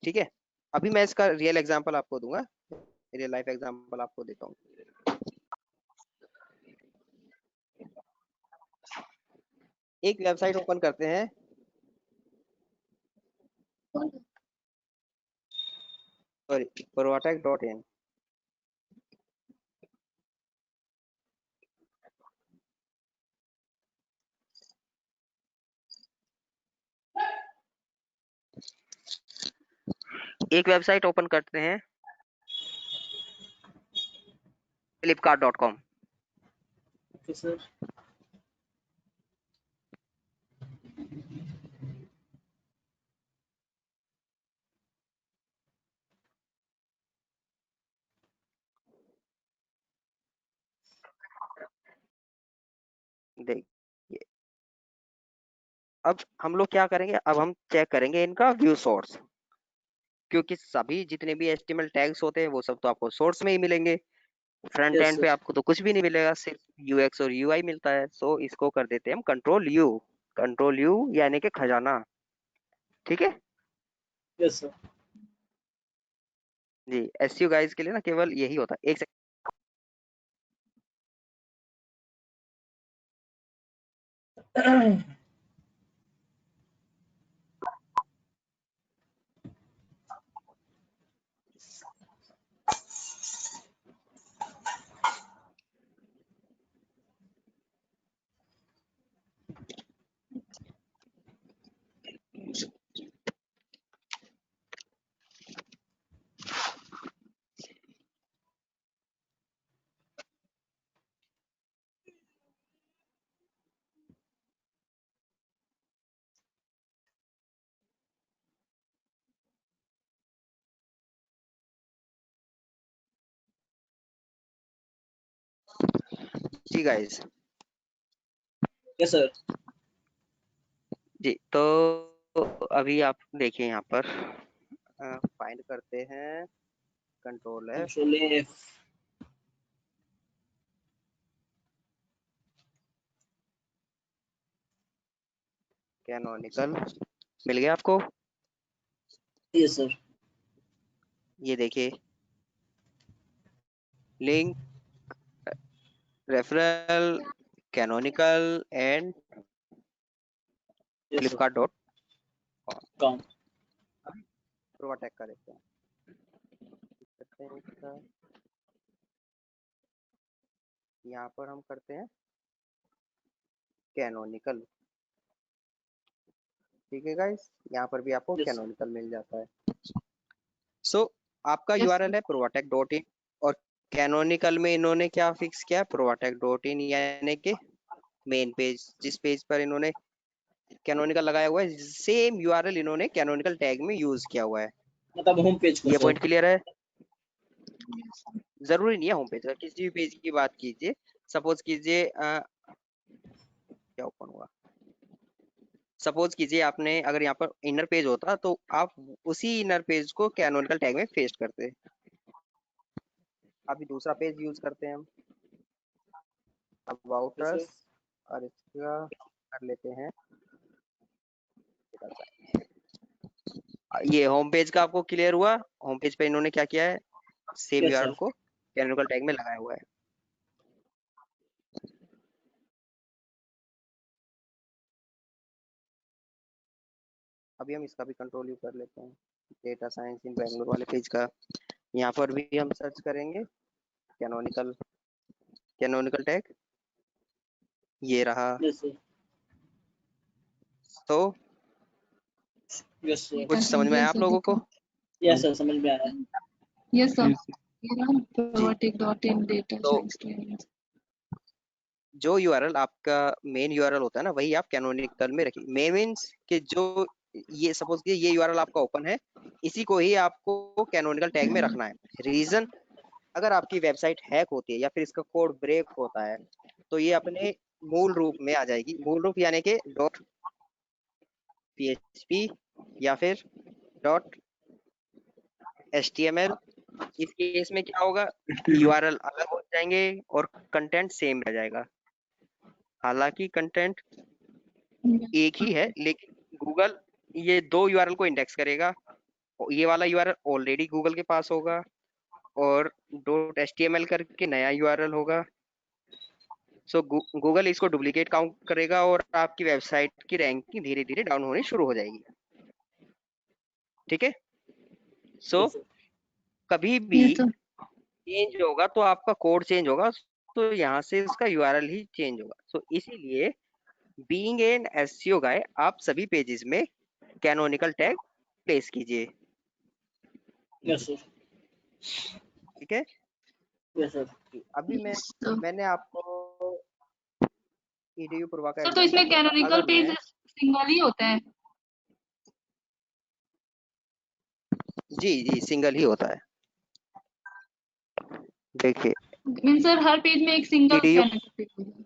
ठीक है, अभी मैं इसका रियल एग्जांपल आपको दूंगा, रियल लाइफ एग्जांपल आपको देता हूँ। एक वेबसाइट ओपन करते हैं, सॉरी provatech.in। एक वेबसाइट ओपन करते हैं flipkart.com। Okay sir. देखिए, अब हम लोग क्या करेंगे, अब हम चेक करेंगे इनका व्यू सोर्स, क्योंकि सभी जितने भी HTML टैग्स होते हैं वो सब तो आपको सोर्स में ही मिलेंगे। फ्रंट यस एंड पे सर। आपको तो कुछ भी नहीं मिलेगा, सिर्फ यूएक्स और यूआई मिलता है। सो इसको कर देते हैं हम कंट्रोल यू यानी कि खजाना। ठीक है यस सर। जी, एसयू गाइस के लिए ना केवल यही होता है। एक सेकंड, जी गाइस। Yes sir. जी, तो अभी आप देखिए यहाँ पर फाइंड करते हैं control F, control F. Canonical मिल गया आपको। Yes sir. ये देखिए, link referral canonical and yes sir. flipkart.com। Com. प्रोवाटेक का देखते हैं इसका। यहाँ पर हम करते हैं कैनोनिकल। ठीक है गाइस, यहाँ पर भी आपको यस सर। कैनोनिकल मिल जाता है। सो आपका Yes, यूआरएल है provatech.in, और कैनोनिकल में इन्होंने क्या फिक्स किया, provatech.in यानी कि मेन पेज, जिस पेज पर इन्होंने कैनोनिकल लगाया हुआ है, सेम यूआरएल इन्होंने कैनोनिकल टैग में यूज किया हुआ है। मतलब होम पेज को ये सर। पॉइंट क्लियर है? जरूरी नहीं है होम पेज का, किसी भी पेज की बात कीजिए। सपोज कीजिए क्या ओपन हुआ, सपोज कीजिए आपने अगर यहाँ पर इनर पेज होता तो आप उसी इनर पेज को कैनोनिकल टैग में पेस्ट करते। अभी दूसरा पेज यूज करते हैं हम, अबाउट यस अस, सर। और इसका कर लेते हैं ये होम पेज का। आपको क्लियर हुआ? होम पेज पे इन्होंने क्या किया है, सेम यस यूआरएल सर। को कैनोनिकल टैग में लगाया हुआ है। अभी हम इसका भी कंट्रोल यू कर लेते हैं, डेटा साइंस इन बैंगलोर वाले पेज का। यहाँ पर भी हम सर्च करेंगे कैनोनिकल, कैनोनिकल टैग, ये रहा। Yes sir. तो यस सर, कुछ समझ में आया आप लोगों को? यस सर, समझ में आया। Yes sir, Yes. provatic.in data तो science training। जो यूआरएल आपका मेन यूआरएल होता है ना, वही आप कैनोनिकल में रखिए। मेन मीन्स कि जो ये सपोज कि ये यूआरएल आपका ओपन है, इसी को ही आपको कैनोनिकल टैग में रखना है। रीजन, अगर आपकी वेबसाइट हैक होती है या फिर इसका कोड ब्रेक होता है, तो ये अपने मूल रूप में आ जाएगी। मूल रूप यानी कि .php या फिर .html। इस केस में क्या होगा, यूआरएल अलग हो जाएंगे और कंटेंट सेम रह जाएगा। हालांकि कंटेंट एक ही है, लेकिन गूगल ये दो यूआरएल को इंडेक्स करेगा। ये वाला यूआरएल ऑलरेडी गूगल के पास होगा और .html करके नया यूआरएल होगा। सो गूगल इसको डुप्लीकेट काउंट करेगा और आपकी वेबसाइट की रैंकिंग धीरे धीरे डाउन होनी शुरू हो जाएगी। ठीक है। सो कभी भी यस सर, चेंज होगा तो आपका कोड चेंज होगा, तो यहाँ से उसका यूआरएल ही चेंज होगा। सो इसीलिए बीइंग एन एसईओ गाय, आप सभी पेजेस में कैनोनिकल टैग प्लेस कीजिए। यस सर, ठीक है। Yes sir. अभी मैंने आपको ईडीयू पूर्वा का सर तो इसमें एग्जांपल दिया था। कैनोनिकल अगर पेज मैं सिंगल ही होता है? जी सिंगल ही होता है। देखिए मीन सर हर पेज में एक सिंगल ईडीयू कैनोनिकल पेज होगा?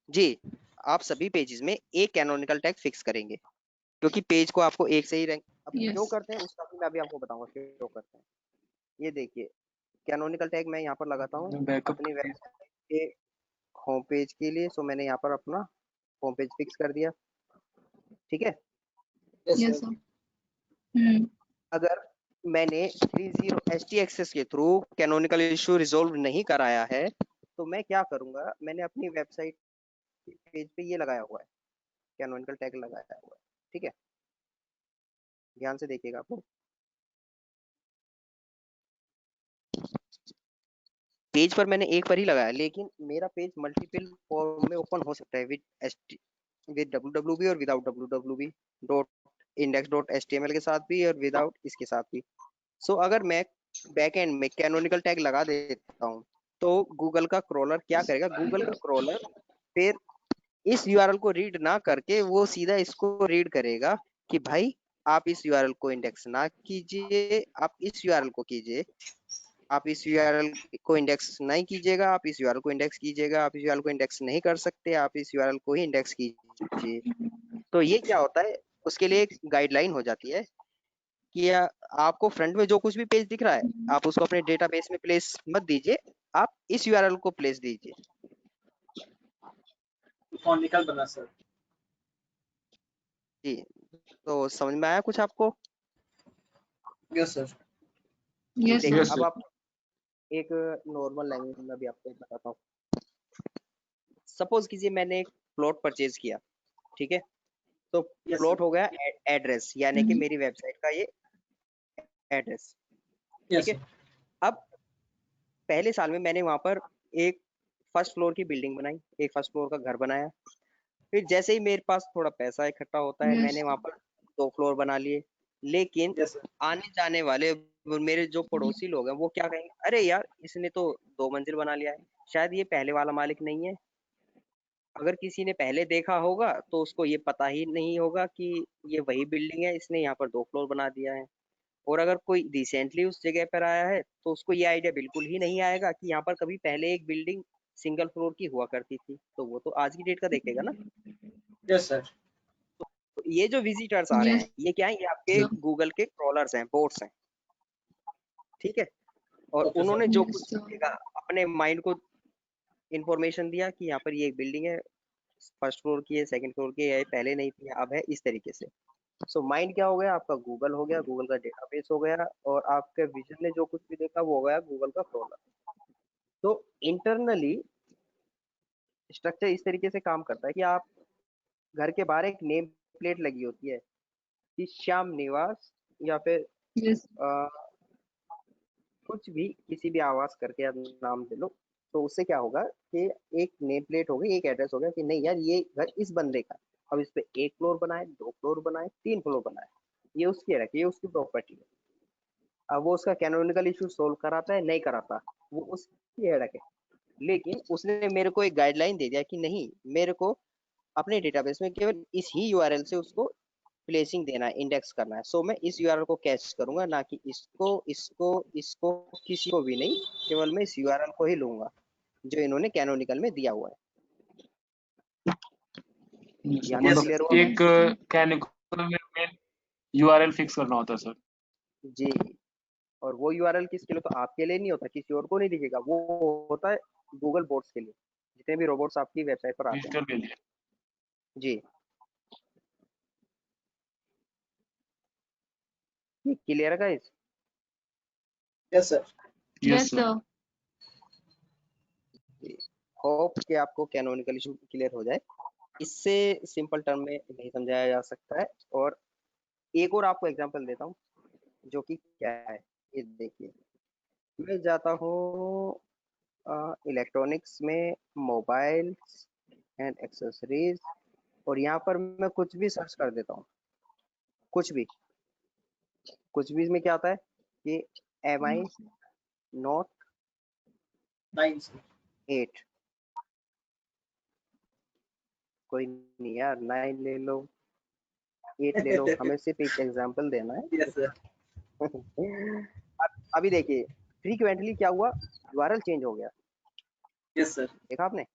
जी, आप सभी पेजेस में एक कैनोनिकल टैग फिक्स करेंगे, क्योंकि पेज को आपको एक से ही रैंक अब क्यों यस। करते हैं उसका भी मैं अभी आपको बताऊंगा क्यों करते हैं। ये देखिए, कैनोनिकल टैग मैं यहाँ पर लगाता हूँ बैकअप अपनी वेबसाइट के होम पेज के लिए। सो मैंने यहाँ पर अपना होम पेज फिक्स कर दिया। ठीक है। Yes sir. अगर मैंने 30 htaccess के थ्रू कैनोनिकल इशू रिजोल्व नहीं कराया है, तो मैं क्या करूंगा, मैंने अपनी वेबसाइट पेज पे ये लगाया हुआ है, कैनोनिकल टैग लगाया हुआ है। ठीक है, ध्यान से देखिएगा आप लोग। पेज पर मैंने एक पर ही लगाया, लेकिन मेरा पेज मल्टीपल फॉर्म में ओपन हो सकता है विद www और without www dot index dot html के साथ भी और विदाउट इसके साथ भी। सो अगर मैं बैकएंड में कैनोनिकल टैग लगा देता हूँ, तो गूगल का क्रोलर क्या करेगा, गूगल का क्रोलर फिर इस यूआरएल को रीड ना करके वो सीधा इसको रीड करेगा कि भाई आप इस यूआरएल को इंडेक्स ना कीजिए, आप इस यूआरएल को कीजिए, आप इस यूआरएल को इंडेक्स नहीं कीजिएगा, आप इस यूआरएल को इंडेक्स कीजिएगा, आप इस यूआरएल को इंडेक्स नहीं कर सकते, आप इस यूआरएल को ही इंडेक्स कीजिए। तो ये क्या होता है, उसके लिए एक गाइडलाइन हो जाती है कि आपको फ्रंट में जो कुछ भी पेज दिख रहा है, आप उसको अपने डेटाबेस में प्लेस मत दीजिए, आप इस यूआरएल को प्लेस दीजिए। कैनोनिकल बना सर। जी, तो समझ में आया कुछ आपको? Yes sir. यस देखिए सर। अब आप एक नॉर्मल लैंग्वेज में भी आपको बताता हूँ। सपोज कीजिए मैंने एक प्लॉट परचेज किया। ठीक है, तो प्लॉट हो गया एड्रेस, यानी कि मेरी वेबसाइट का ये एड्रेस। ठीक है। अब पहले साल में मैंने वहां पर एक फर्स्ट फ्लोर की बिल्डिंग बनाई, एक फर्स्ट फ्लोर का घर बनाया। फिर जैसे ही मेरे पास थोड़ा पैसा इकट्ठा होता है, मैंने वहां पर 2 फ्लोर बना लिए। लेकिन आने जाने वाले मेरे जो पड़ोसी लोग हैं वो क्या कहेंगे, अरे यार इसने तो 2 मंजिल बना लिया है, शायद ये पहले वाला मालिक नहीं है। अगर किसी ने पहले देखा होगा तो उसको ये पता ही नहीं होगा कि ये वही बिल्डिंग है, इसने यहाँ पर 2 फ्लोर बना दिया है। और अगर कोई रिसेंटली उस जगह पर आया है तो उसको ये आइडिया बिल्कुल ही नहीं आएगा कि यहाँ पर कभी पहले एक बिल्डिंग सिंगल फ्लोर की हुआ करती थी। तो वो तो आज की डेट का देखेगा ना। Yes sir. तो ये जो विजिटर्स आ रहे हैं, ये क्या है, ये आपके गूगल के क्रॉलर्स हैं, बोट्स हैं। ठीक है। और उन्होंने जो कुछ देखा, अपने माइंड को इंफॉर्मेशन दिया कि यहाँ पर ये एक बिल्डिंग है, फर्स्ट फ्लोर की है, सेकंड फ्लोर की है, पहले नहीं थी अब है, इस तरीके से। सो माइंड क्या हो गया आपका, गूगल हो गया, गूगल का डेटाबेस हो गया, और आपके विजन ने जो कुछ भी देखा वो हो गया गूगल का क्रॉलर। तो इंटरनली स्ट्रक्चर इस तरीके से काम करता है कि आप घर के बाहर एक नेम प्लेट लगी होती है कि श्याम निवास, या फिर कुछ भी किसी भी आवाज करके आप नाम दे लो। तो उससे क्या होगा कि एक नेम प्लेट होगी, एक एड्रेस होगा कि नहीं यार ये घर इस बंदे का, अब इस पे 1 फ्लोर बनाए, 2 फ्लोर बनाए, 3 फ्लोर बनाए, ये उसकी है, ये उसकी प्रॉपर्टी है। अब वो उसका कैनोनिकल इशू सोल्व कराता है नहीं कराता, वो उसकी हेडक है। लेकिन उसने मेरे को एक गाइडलाइन दे दिया कि नहीं, मेरे को अपने डेटाबेस में केवल इस ही यूआरएल से उसको प्लेसिंग देना है, इंडेक्स करना है। सो मैं इस यूआरएल को कैच करूंगा, ना कि इसको इसको इसको किसी को भी नहीं, केवल मैं इस यूआरएल को ही लूंगा जो इन्होंने कैनोनिकल में दिया हुआ है। यहाँ तक मतलब क्लियर हुआ? एक कैनोनिकल में यूआरएल फिक्स करना होता है सर। जी, और वो यूआरएल किसके लिए? तो आपके लिए नहीं होता, किसी और को नहीं दिखेगा, वो होता है गूगल बोट्स के लिए, जितने भी रोबोट्स आपकी वेबसाइट पर आते हैं। विजिटर के लिए। जी, क्लियर है guys? Yes sir. Yes sir. Hope कि आपको कैनोनिकल इशू क्लियर हो जाए। इससे सिंपल टर्म में नहीं समझाया जा सकता है। और एक और आपको एग्जांपल देता हूँ, जो कि क्या है, ये देखिए। मैं जाता हूँ इलेक्ट्रॉनिक्स में, मोबाइल्स एंड एक्सेसरीज, और यहाँ पर मैं कुछ भी सर्च कर देता हूँ, कुछ भी में क्या आता है कि MI Note 9 8, कोई नहीं यार, 9 ले लो, 8 ले लो, हमें सिर्फ एक एग्जांपल देना है। Yes sir. अभी देखिए फ्रीक्वेंटली क्या हुआ, यूआरएल चेंज हो गया। Yes sir. देखा आपने?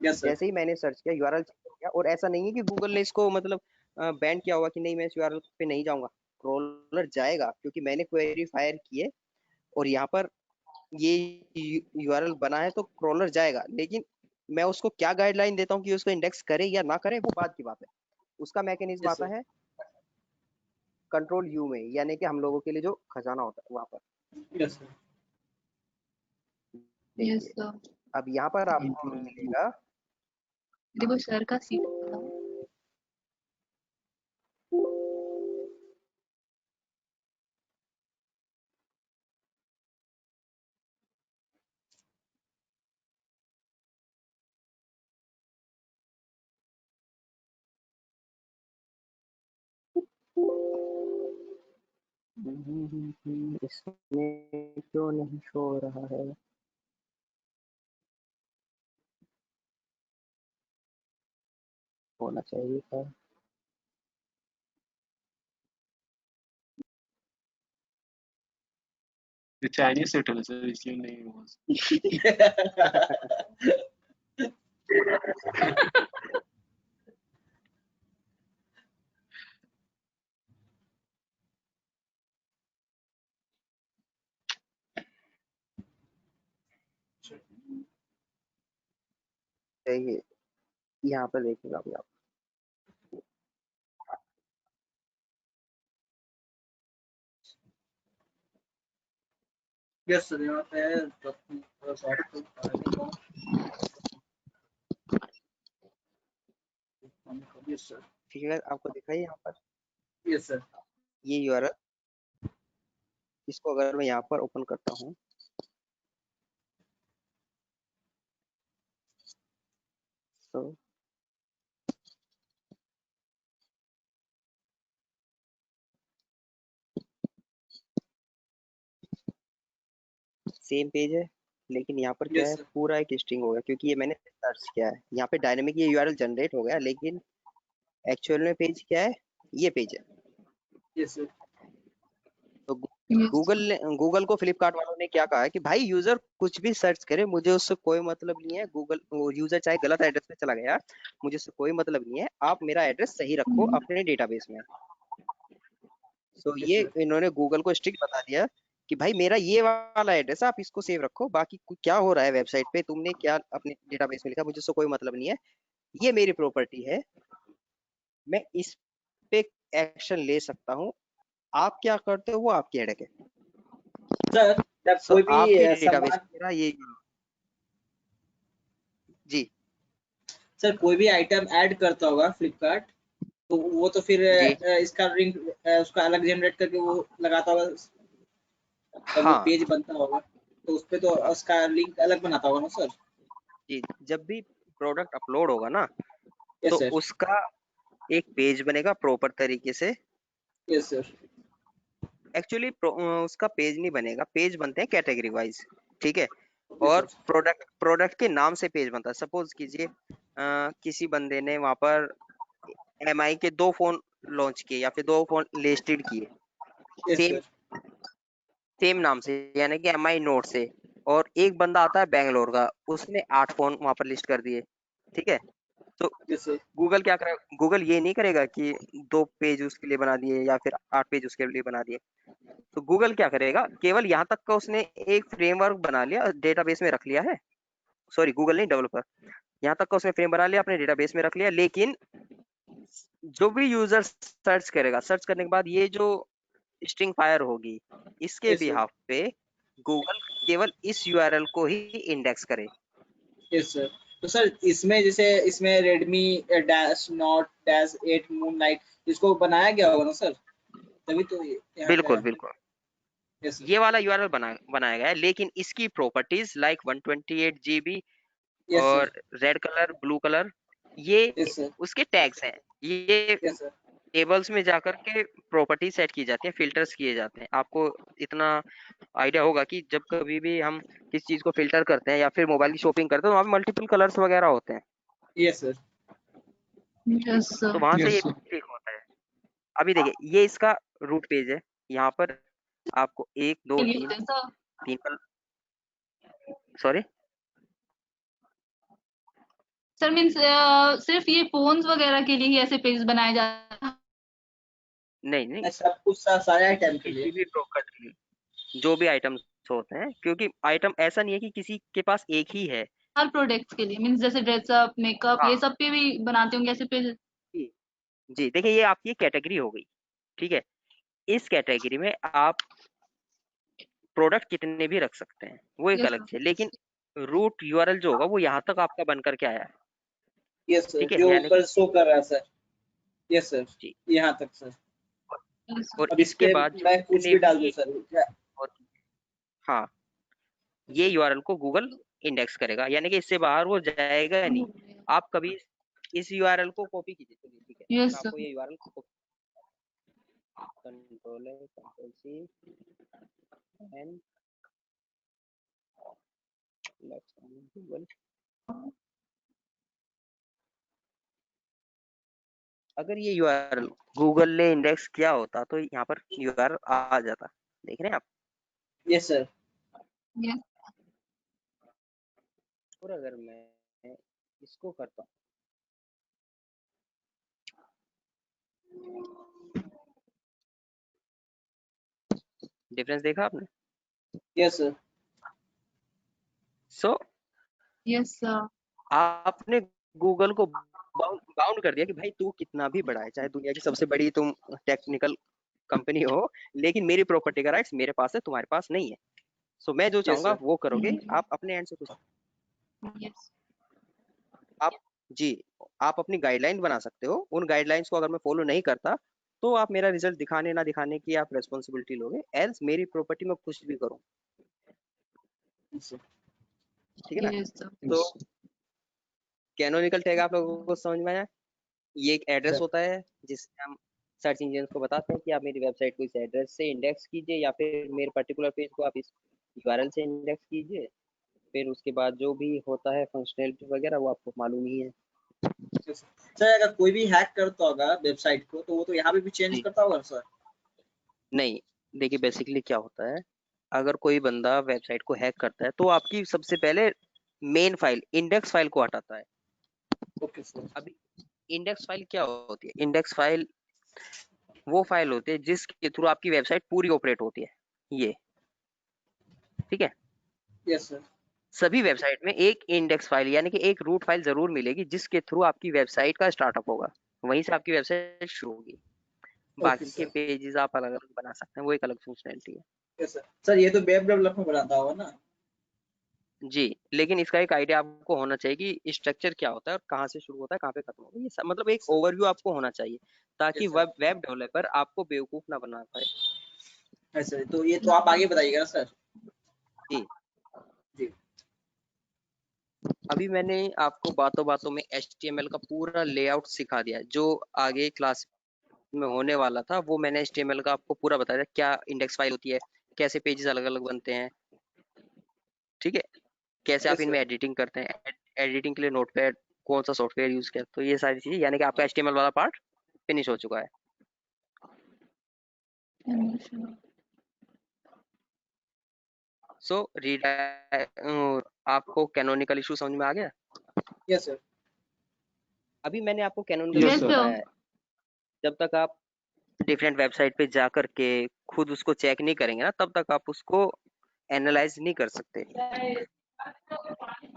Yes sir. जैसे ही मैंने सर्च किया यूआरएल चेंज हो गया। और ऐसा नहीं है कि गूगल ने इसको मतलब बैन किया हुआ कि नहीं मैं इस यूआरएल पे नहीं जाऊंगा, क्रोलर जाएगा, क्योंकि मैंने क्वेरी फायर की है और यहाँ पर ये यूआरएल बना है, तो क्रोलर जाएगा। लेकिन मैं उसको क्या गाइडलाइन देता हूँ कि उसको इंडेक्स करे या ना करे, वो बात की बात है। उसका मैकेनिज्म यस आता सर। है कंट्रोल यू में, यानी कि हम लोगों के लिए जो खजाना होता है वहां पर। Yes sir. यस देखिए सर। अब यहाँ पर आपको मिलेगा, देखो सर का सीट था। इसमें क्यों नहीं शो हो रहा है? होना चाहिए था। ये चाइनीज सेटल है सर, इसलिए नहीं हुआ। चाहिए, यहाँ पर देखिएगा अभी आप। Yes sir. यहाँ पे यस सर। ठीक है, आपको दिखाई यहाँ पर यस सर। ये यूआरएल, इसको अगर मैं यहाँ पर ओपन करता हूँ तो सेम पेज है, लेकिन यहाँ पर क्या यस है, सर। पूरा एक स्ट्रिंग हो गया, क्योंकि ये मैंने सर्च किया है। यहाँ पे डायनेमिक ये यूआरएल जनरेट हो गया, लेकिन एक्चुअल में पेज क्या है, ये पेज है। Yes sir. तो यस गूगल को फ्लिपकार्ट वालों ने क्या कहा है कि भाई यूजर कुछ भी सर्च करे, मुझे उससे कोई मतलब नहीं है। गूगल यूजर चाहे गलत एड्रेस पे चला गया, मुझे उससे कोई मतलब नहीं है, आप मेरा एड्रेस सही रखो अपने डेटाबेस में। तो यस ये सर। इन्होंने गूगल को स्ट्रिक्ट बता दिया कि भाई मेरा ये वाला एड्रेस है, आप इसको सेव रखो, बाकी क्या हो रहा है वेबसाइट पे, तुमने क्या अपने डेटाबेस में लिखा, मुझे उससे कोई मतलब नहीं है, ये मेरी प्रॉपर्टी है, मैं इस पे एक्शन ले सकता हूँ। आप क्या करते हो वो आपकी हेडेक है। सर जब सो कोई भी आपके डेटाबेस सामान, मेरा ये जी सर कोई भी आइटम ऐड करता होगा फ्लिपकार्ट, तो वो तो फिर जी इसका लिंक उसका अलग जनरेट करके वो लगाता होगा, तब वो हाँ पेज बनता होगा, तो उस पे तो उसका लिंक अलग बनाता होगा ना सर। जी, जब भी प्रोडक्ट अपलोड होगा ना, यस तो सर, उसका एक पेज बनेगा प्रॉपर तरीके से। यस सर, एक्चुअली उसका पेज नहीं बनेगा, पेज बनते हैं कैटेगरी वाइज, ठीक है। ओके और सर, प्रोडक्ट के नाम से पेज बनता है। सपोज कीजिए किसी बंदे ने वहां पर MI के 2 फोन लॉन्च किए या फिर 2 फोन लिस्टेड किए यस सेम सर, सेम नाम से, यानी कि MI नोट से, और एक बंदा आता है बैंगलोर का, उसने 8 फोन वहां पर लिस्ट कर दिए, ठीक है। तो यस सर, गूगल क्या करेगा, गूगल ये नहीं करेगा कि 2 पेज उसके लिए बना दिए या फिर 8 पेज उसके लिए बना दिए। तो गूगल क्या करेगा, केवल यहाँ तक का उसने एक फ्रेमवर्क बना लिया, डेटाबेस में रख लिया है। सॉरी, गूगल नहीं, डेवलपर। यहाँ तक का उसने फ्रेम बना लिया, अपने डेटाबेस में रख लिया, लेकिन जो भी यूजर सर्च करेगा, सर्च करने के बाद ये जो स्ट्रिंग फायर होगी, इसके यस सर, बिहाफ पे गूगल केवल इस URL को ही इंडेक्स करे। Yes sir. तो सर इसमें जैसे इसमें Redmi dash note dash 8 moon light इसको बनाया गया होगा ना सर, तभी तो यहाँ पे बिल्कुल आया। बिल्कुल, यस सर, ये वाला URL बनाया गया है, लेकिन इसकी properties like 128 GB yes sir, और रेड कलर, ब्लू कलर, ये यस सर, उसके टैग्स हैं। ये यस सर, टेबल्स में जाकर के प्रॉपर्टी सेट की जाती है, फिल्टर्स किए जाते हैं। आपको इतना आइडिया होगा कि जब कभी भी हम किसी चीज को फिल्टर करते हैं या फिर मोबाइल की शॉपिंग करते हैं, तो वहाँ पे मल्टीपल कलर्स वगैरह होते हैं, यस सर, यस तो सर, वहां से यस ये सर, ठीक होता है। अभी देखिए, ये इसका रूट पेज है। यहाँ पर आपको 1 2 लिए 3 होते हैं सर। 3 पर, सॉरी, सर मीन्स सिर्फ ये फोन्स वगैरह के लिए ही ऐसे पेज बनाए जाते हैं। नहीं नहीं, सब कुछ सारे आइटम के किसी लिए। भी प्रॉपर्टी, जो भी आइटम्स होते हैं, क्योंकि आइटम ऐसा नहीं है कि किसी के पास एक ही है। हर प्रोडक्ट्स के लिए मीन्स जैसे ड्रेसअप, मेकअप, हाँ ये सब पे भी बनाते होंगे ऐसे पेज। जी जी, देखिए ये आपकी कैटेगरी हो गई, ठीक है। इस कैटेगरी में आप प्रोडक्ट कितने भी रख सकते हैं, वो एक यस अलग सर, चीज है, लेकिन रूट URL जो होगा वो यहाँ तक आपका बन करके आया है, यस सर, ठीक है, जो यानी ऊपर शो कर रहा है सर। यस सर, जी। यहाँ तक सर। यस और अब इस इसके पे बाद जो मैं कुछ जितने भी डाल दूँ भी, सर क्या? और हाँ, ये URL को गूगल इंडेक्स करेगा, यानी कि इससे बाहर वो जाएगा नहीं। आप कभी इस URL को कॉपी कीजिए, चलिए ठीक है, यस मैं सर, आपको ये URL को control C and let's Google. अगर ये URL गूगल ने इंडेक्स किया होता तो यहाँ पर URL आ जाता, देख रहे हैं आप। यस सर, यस और अगर मैं इसको करता हूँ, डिफरेंस देखा आपने। Yes sir, so yes sir, आपने गूगल को बाउंड कर दिया कि भाई तू कितना भी बड़ा है, चाहे दुनिया की सबसे बड़ी तुम टेक्निकल कंपनी हो, लेकिन मेरी प्रॉपर्टी का राइट्स मेरे पास है, तुम्हारे पास नहीं है। सो मैं जो यस चाहूंगा सर, वो करोगे आप अपने एंड से कुछ। यस आप जी, आप अपनी गाइडलाइन बना सकते हो, उन गाइडलाइंस को अगर मैं फॉलो नहीं करता तो आप मेरा रिजल्ट दिखाने ना दिखाने की आप रेस्पॉन्सिबिलिटी लोगे, एल्स मेरी प्रॉपर्टी में कुछ भी करूँ, यस सर, ठीक है ना। यस सर, तो यस कैनोनिकल टैग आप लोगों को समझ में आया। ये एक एड्रेस सर, होता है जिससे हम सर्च इंजन को बताते हैं कि आप मेरी वेबसाइट को इस एड्रेस से इंडेक्स कीजिए, या फिर मेरे पर्टिकुलर पेज को आप इस URL से इंडेक्स कीजिए। फिर उसके बाद जो भी होता है फंक्शनैलिटी वगैरह वो आपको मालूम ही है। Yes sir. सर अगर कोई भी हैक करता होगा वेबसाइट को तो वो तो यहाँ पे भी चेंज जी, करता होगा सर। नहीं, देखिए बेसिकली क्या होता है, अगर कोई बंदा वेबसाइट को हैक करता है तो आपकी सबसे पहले मेन फाइल, इंडेक्स फाइल को हटाता है। ओके सर, अभी इंडेक्स फाइल क्या होती है, इंडेक्स फाइल वो फाइल होती है जिसके थ्रू आपकी वेबसाइट पूरी ऑपरेट होती है, ये, ठीक है। यस सर, सभी वेबसाइट में एक इंडेक्स फाइल यानी कि एक रूट फाइल जरूर मिलेगी जिसके थ्रू आपकी वेबसाइट का स्टार्टअप होगा, वहीं से आपकी वेबसाइट शुरू होगी। ओके बाकी के सर, पेजेस आप अलग अलग बना सकते हैं, वो एक अलग फंक्शनैलिटी है। Yes sir. सर ये तो वेब डेवलपमेंट बनाता होगा ना। जी, लेकिन इसका एक आइडिया आपको होना चाहिए कि स्ट्रक्चर क्या होता है और कहाँ से शुरू होता है, कहाँ पे खत्म होता है, ये मतलब एक ओवरव्यू आपको होना चाहिए, ताकि यस सर, वेब डेवलपर आपको बेवकूफ ना बना पाए। यस सर, तो ये तो आप आगे बताइएगा सर। जी। जी। अभी मैंने आपको बातों बातों में HTML का पूरा लेआउट सिखा दिया, जो आगे क्लास में होने वाला था वो मैंने HTML का आपको पूरा बताया, क्या इंडेक्स फाइल होती है, कैसे पेजेस अलग अलग बनते हैं, ठीक है, कैसे आप यस इनमें सर। एडिटिंग करते हैं, एडिटिंग के लिए नोटपैड कौन सा सॉफ्टवेयर यूज किया, तो ये सारी चीजें, यानी कि आपका HTML वाला पार्ट फिनिश हो चुका है। सो रीड आपको कैनोनिकल इशू समझ में आ गया? Yes sir. अभी मैंने आपको कैनोनिकल यस इशू सर। बताया है, जब तक आप डिफरेंट वेबसाइट पे जा करके खुद उसको चेक नहीं करेंगे ना, तब तक आप उसको एनालाइज नहीं कर सकते। यस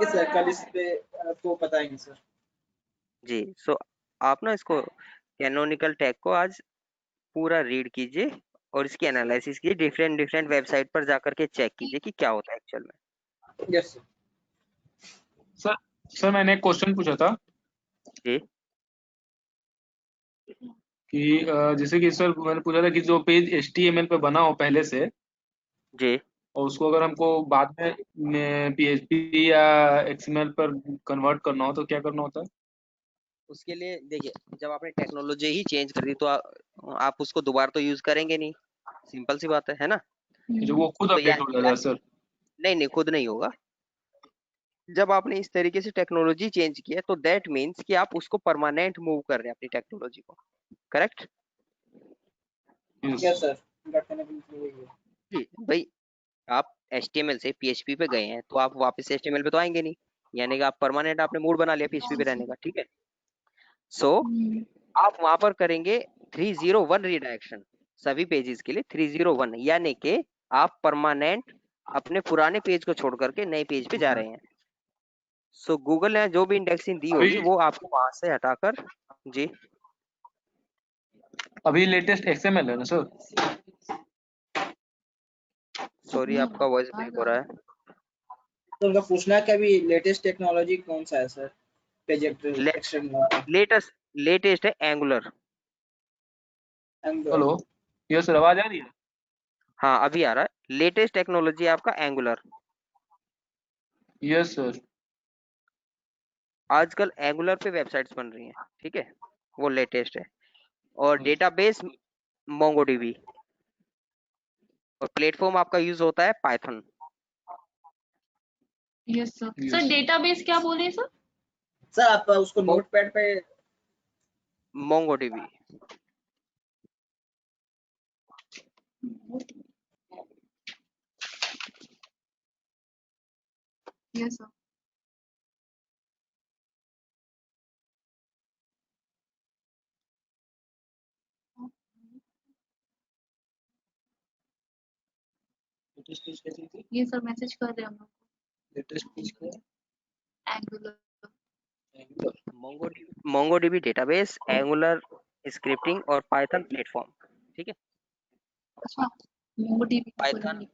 सर, कल इस पे आपको बताएंगे सर। जी, सो आप ना इसको कैनोनिकल टैग को आज पूरा रीड कीजिए और इसकी एनालिसिस कीजिए, डिफरेंट डिफरेंट वेबसाइट पर जाकर के चेक कीजिए कि क्या होता है एक्चुअल में। Yes sir. सर सर मैंने एक क्वेश्चन पूछा था जी कि जैसे कि सर मैंने पूछा था कि जो पेज HTML पे बना हो पहले से, जी और उसको अगर हमको बाद में PHP या XML पर कन्वर्ट करना हो तो क्या करना होता है? उसके लिए देखिए, जब आपने टेक्नोलॉजी ही चेंज कर दी तो आप उसको दोबारा तो यूज करेंगे नहीं, सिंपल सी बात है ना। जो वो खुद तो अपडेट हो जाता है सर? नहीं नहीं, खुद नहीं होगा। जब आपने इस तरीके से टेक्नोलॉजी चेंज की है तो दैट मीन्स कि आप उसको परमानेंट मूव कर रहे हैं अपनी टेक्नोलॉजी को, करेक्ट? यस सर, रखने के लिए वही है। जी भाई, आप HTML से PHP पे गए हैं तो आप वापस से HTML पे तो आएंगे नहीं, यानी कि आप परमानेंट आपने मूड बना लिया PHP पे रहने का, ठीक है। सो आप वहां पर करेंगे 301 रिडायरेक्शन सभी पेजेस के लिए, 301, यानी कि आप परमानेंट अपने पुराने पेज को छोड़ करके नए पेज पे जा रहे हैं। सो गूगल ने जो भी इंडेक्सिंग दी अभी होगी वो आपको वहां से हटाकर, जी अभी लेटेस्ट XML है ना सर? सॉरी आपका वॉइस ब्रेक हो रहा है। तो उनका पूछना है कि अभी लेटेस्ट टेक्नोलॉजी कौन सा है सर, प्रोजेक्ट ले, एक्सटेंड का। लेटेस्ट है angular. Angular. Hello, yes sir, आवाज आ रही है? हाँ अभी आ रहा है, लेटेस्ट टेक्नोलॉजी आपका एंगुलर। Yes sir. आजकल एंगुलर पे वेबसाइट्स बन रही हैं, ठीक है, वो लेटेस्ट है। और डेटाबेस मोंगोडीबी, और प्लेटफॉर्म आपका यूज होता है Python. Yes sir. Sir database क्या बोले सर? सर आप उसको नोटपैड पे। मोंगोडीबी। Yes sir. ये सर मैसेज कर रहे हैं हम लोग को। Angular. MongoDB database, angular scripting और पाइथन प्लेटफॉर्म, ठीक है। अच्छा, मोंगोडीबी पाइथन,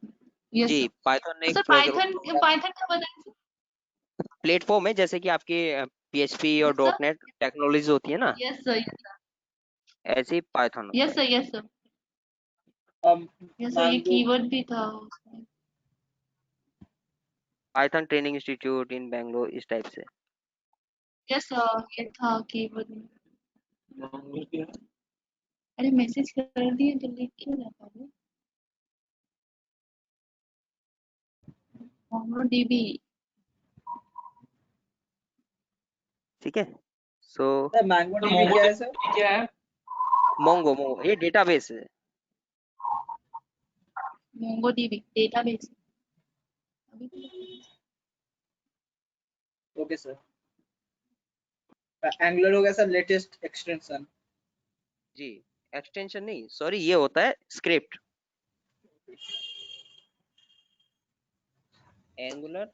यस जी सर। पाइथन एक सर पाइथन पाइथन क्या बताएं सर? प्लेटफॉर्म है, जैसे कि आपकी PHP और यस सर। .NET टेक्नोलॉजीज होती है ना, यस सर। ऐसे ही पाइथन होता यस है। Sir. Yes sir. Yes sir, ये मैंगो। कीवर्ड भी था उसमें। पाइथन ट्रेनिंग इंस्टीट्यूट इन बेंगलोर, इस टाइप से। यस सर, ये था कीवर्ड में। अरे मैसेज कर दिए तो लिख क्यों रहा था? मोंगोडीबी। ठीक है। So sir mango sir dB क्या है सर? क्या है? मोंगो ये डेटाबेस है। MongoDB database. Okay sir. Angular हो गया सर लेटेस्ट एक्सटेंशन। जी, एक्सटेंशन नहीं, सॉरी, ये होता है script. Angular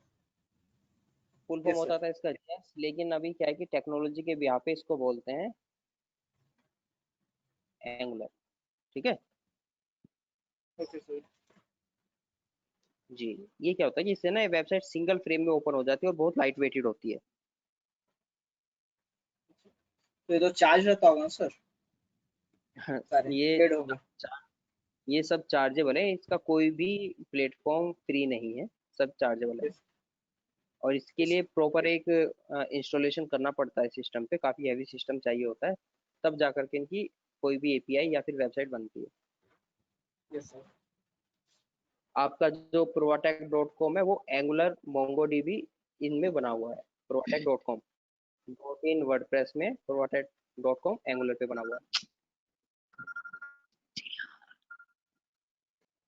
full form yes sir. होता था इसका JS, लेकिन अभी क्या है कि टेक्नोलॉजी के बिहाफ पे इसको बोलते हैं एंगुलर, ठीक है। Okay sir. जी, ये क्या होता है कि इससे ना वेबसाइट सिंगल फ्रेम में ओपन हो जाती है और बहुत लाइट वेटेड होती है। तो ये तो चार्ज रहता होगा ना सर? सारे ये पेड होगा। ये सब चार्जेबल है, इसका कोई भी प्लेटफॉर्म फ्री नहीं है, सब चार्जेबल है। Yes. और इसके लिए प्रॉपर एक इंस्टॉलेशन करना पड़ता है सिस्टम पे, काफी हैवी सिस्टम चाहिए होता है, तब जाकर के इनकी कोई भी एपीआई या फिर वेबसाइट बनती है। Yes sir. आपका जो provatec.com है वो एंगुलर मोंगोडीबी इनमें बना हुआ है। provatec.com डॉट इन वर्डप्रेस में provatec.com एंगुलर पे बना हुआ है।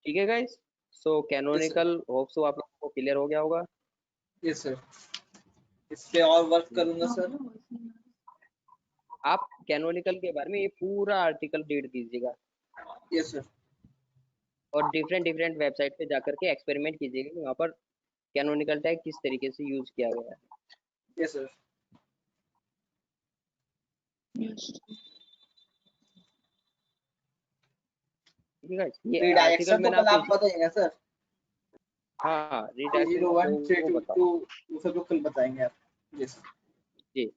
ठीक है गाइस, सो कैनोनिकल होप सो आप लोगों को क्लियर हो गया होगा। यस सर, इस पे और वर्क करूंगा सर। आप कैनोनिकल के बारे में ये पूरा आर्टिकल रीड कीजिएगा यस सर। और डिफरेंट डिफरेंट वेबसाइट पे जाकर के एक्सपेरिमेंट कीजिएगा कि वहाँ पर कैनोनिकल टैग किस तरीके से यूज किया गया है। Yes sir. ठीक है guys? ये रिडायरेक्शन आर्टिकल तो मैंने कल आपको आप बताएंगे सर, हाँ रिडायरेक्शन 301 वो 322 बताओ वो सब तो कल बताएंगे आप। यस जी।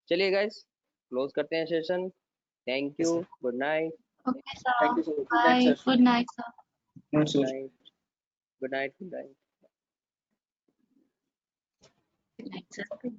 चलिए गाइस क्लोज करते हैं session. Thank Yes, you, sir. Good night. Okay, sir. Thank you sir. Good Bye. Night sir. Good night, sir. हाँ good sir. Night, good night, good night. Good night, sir.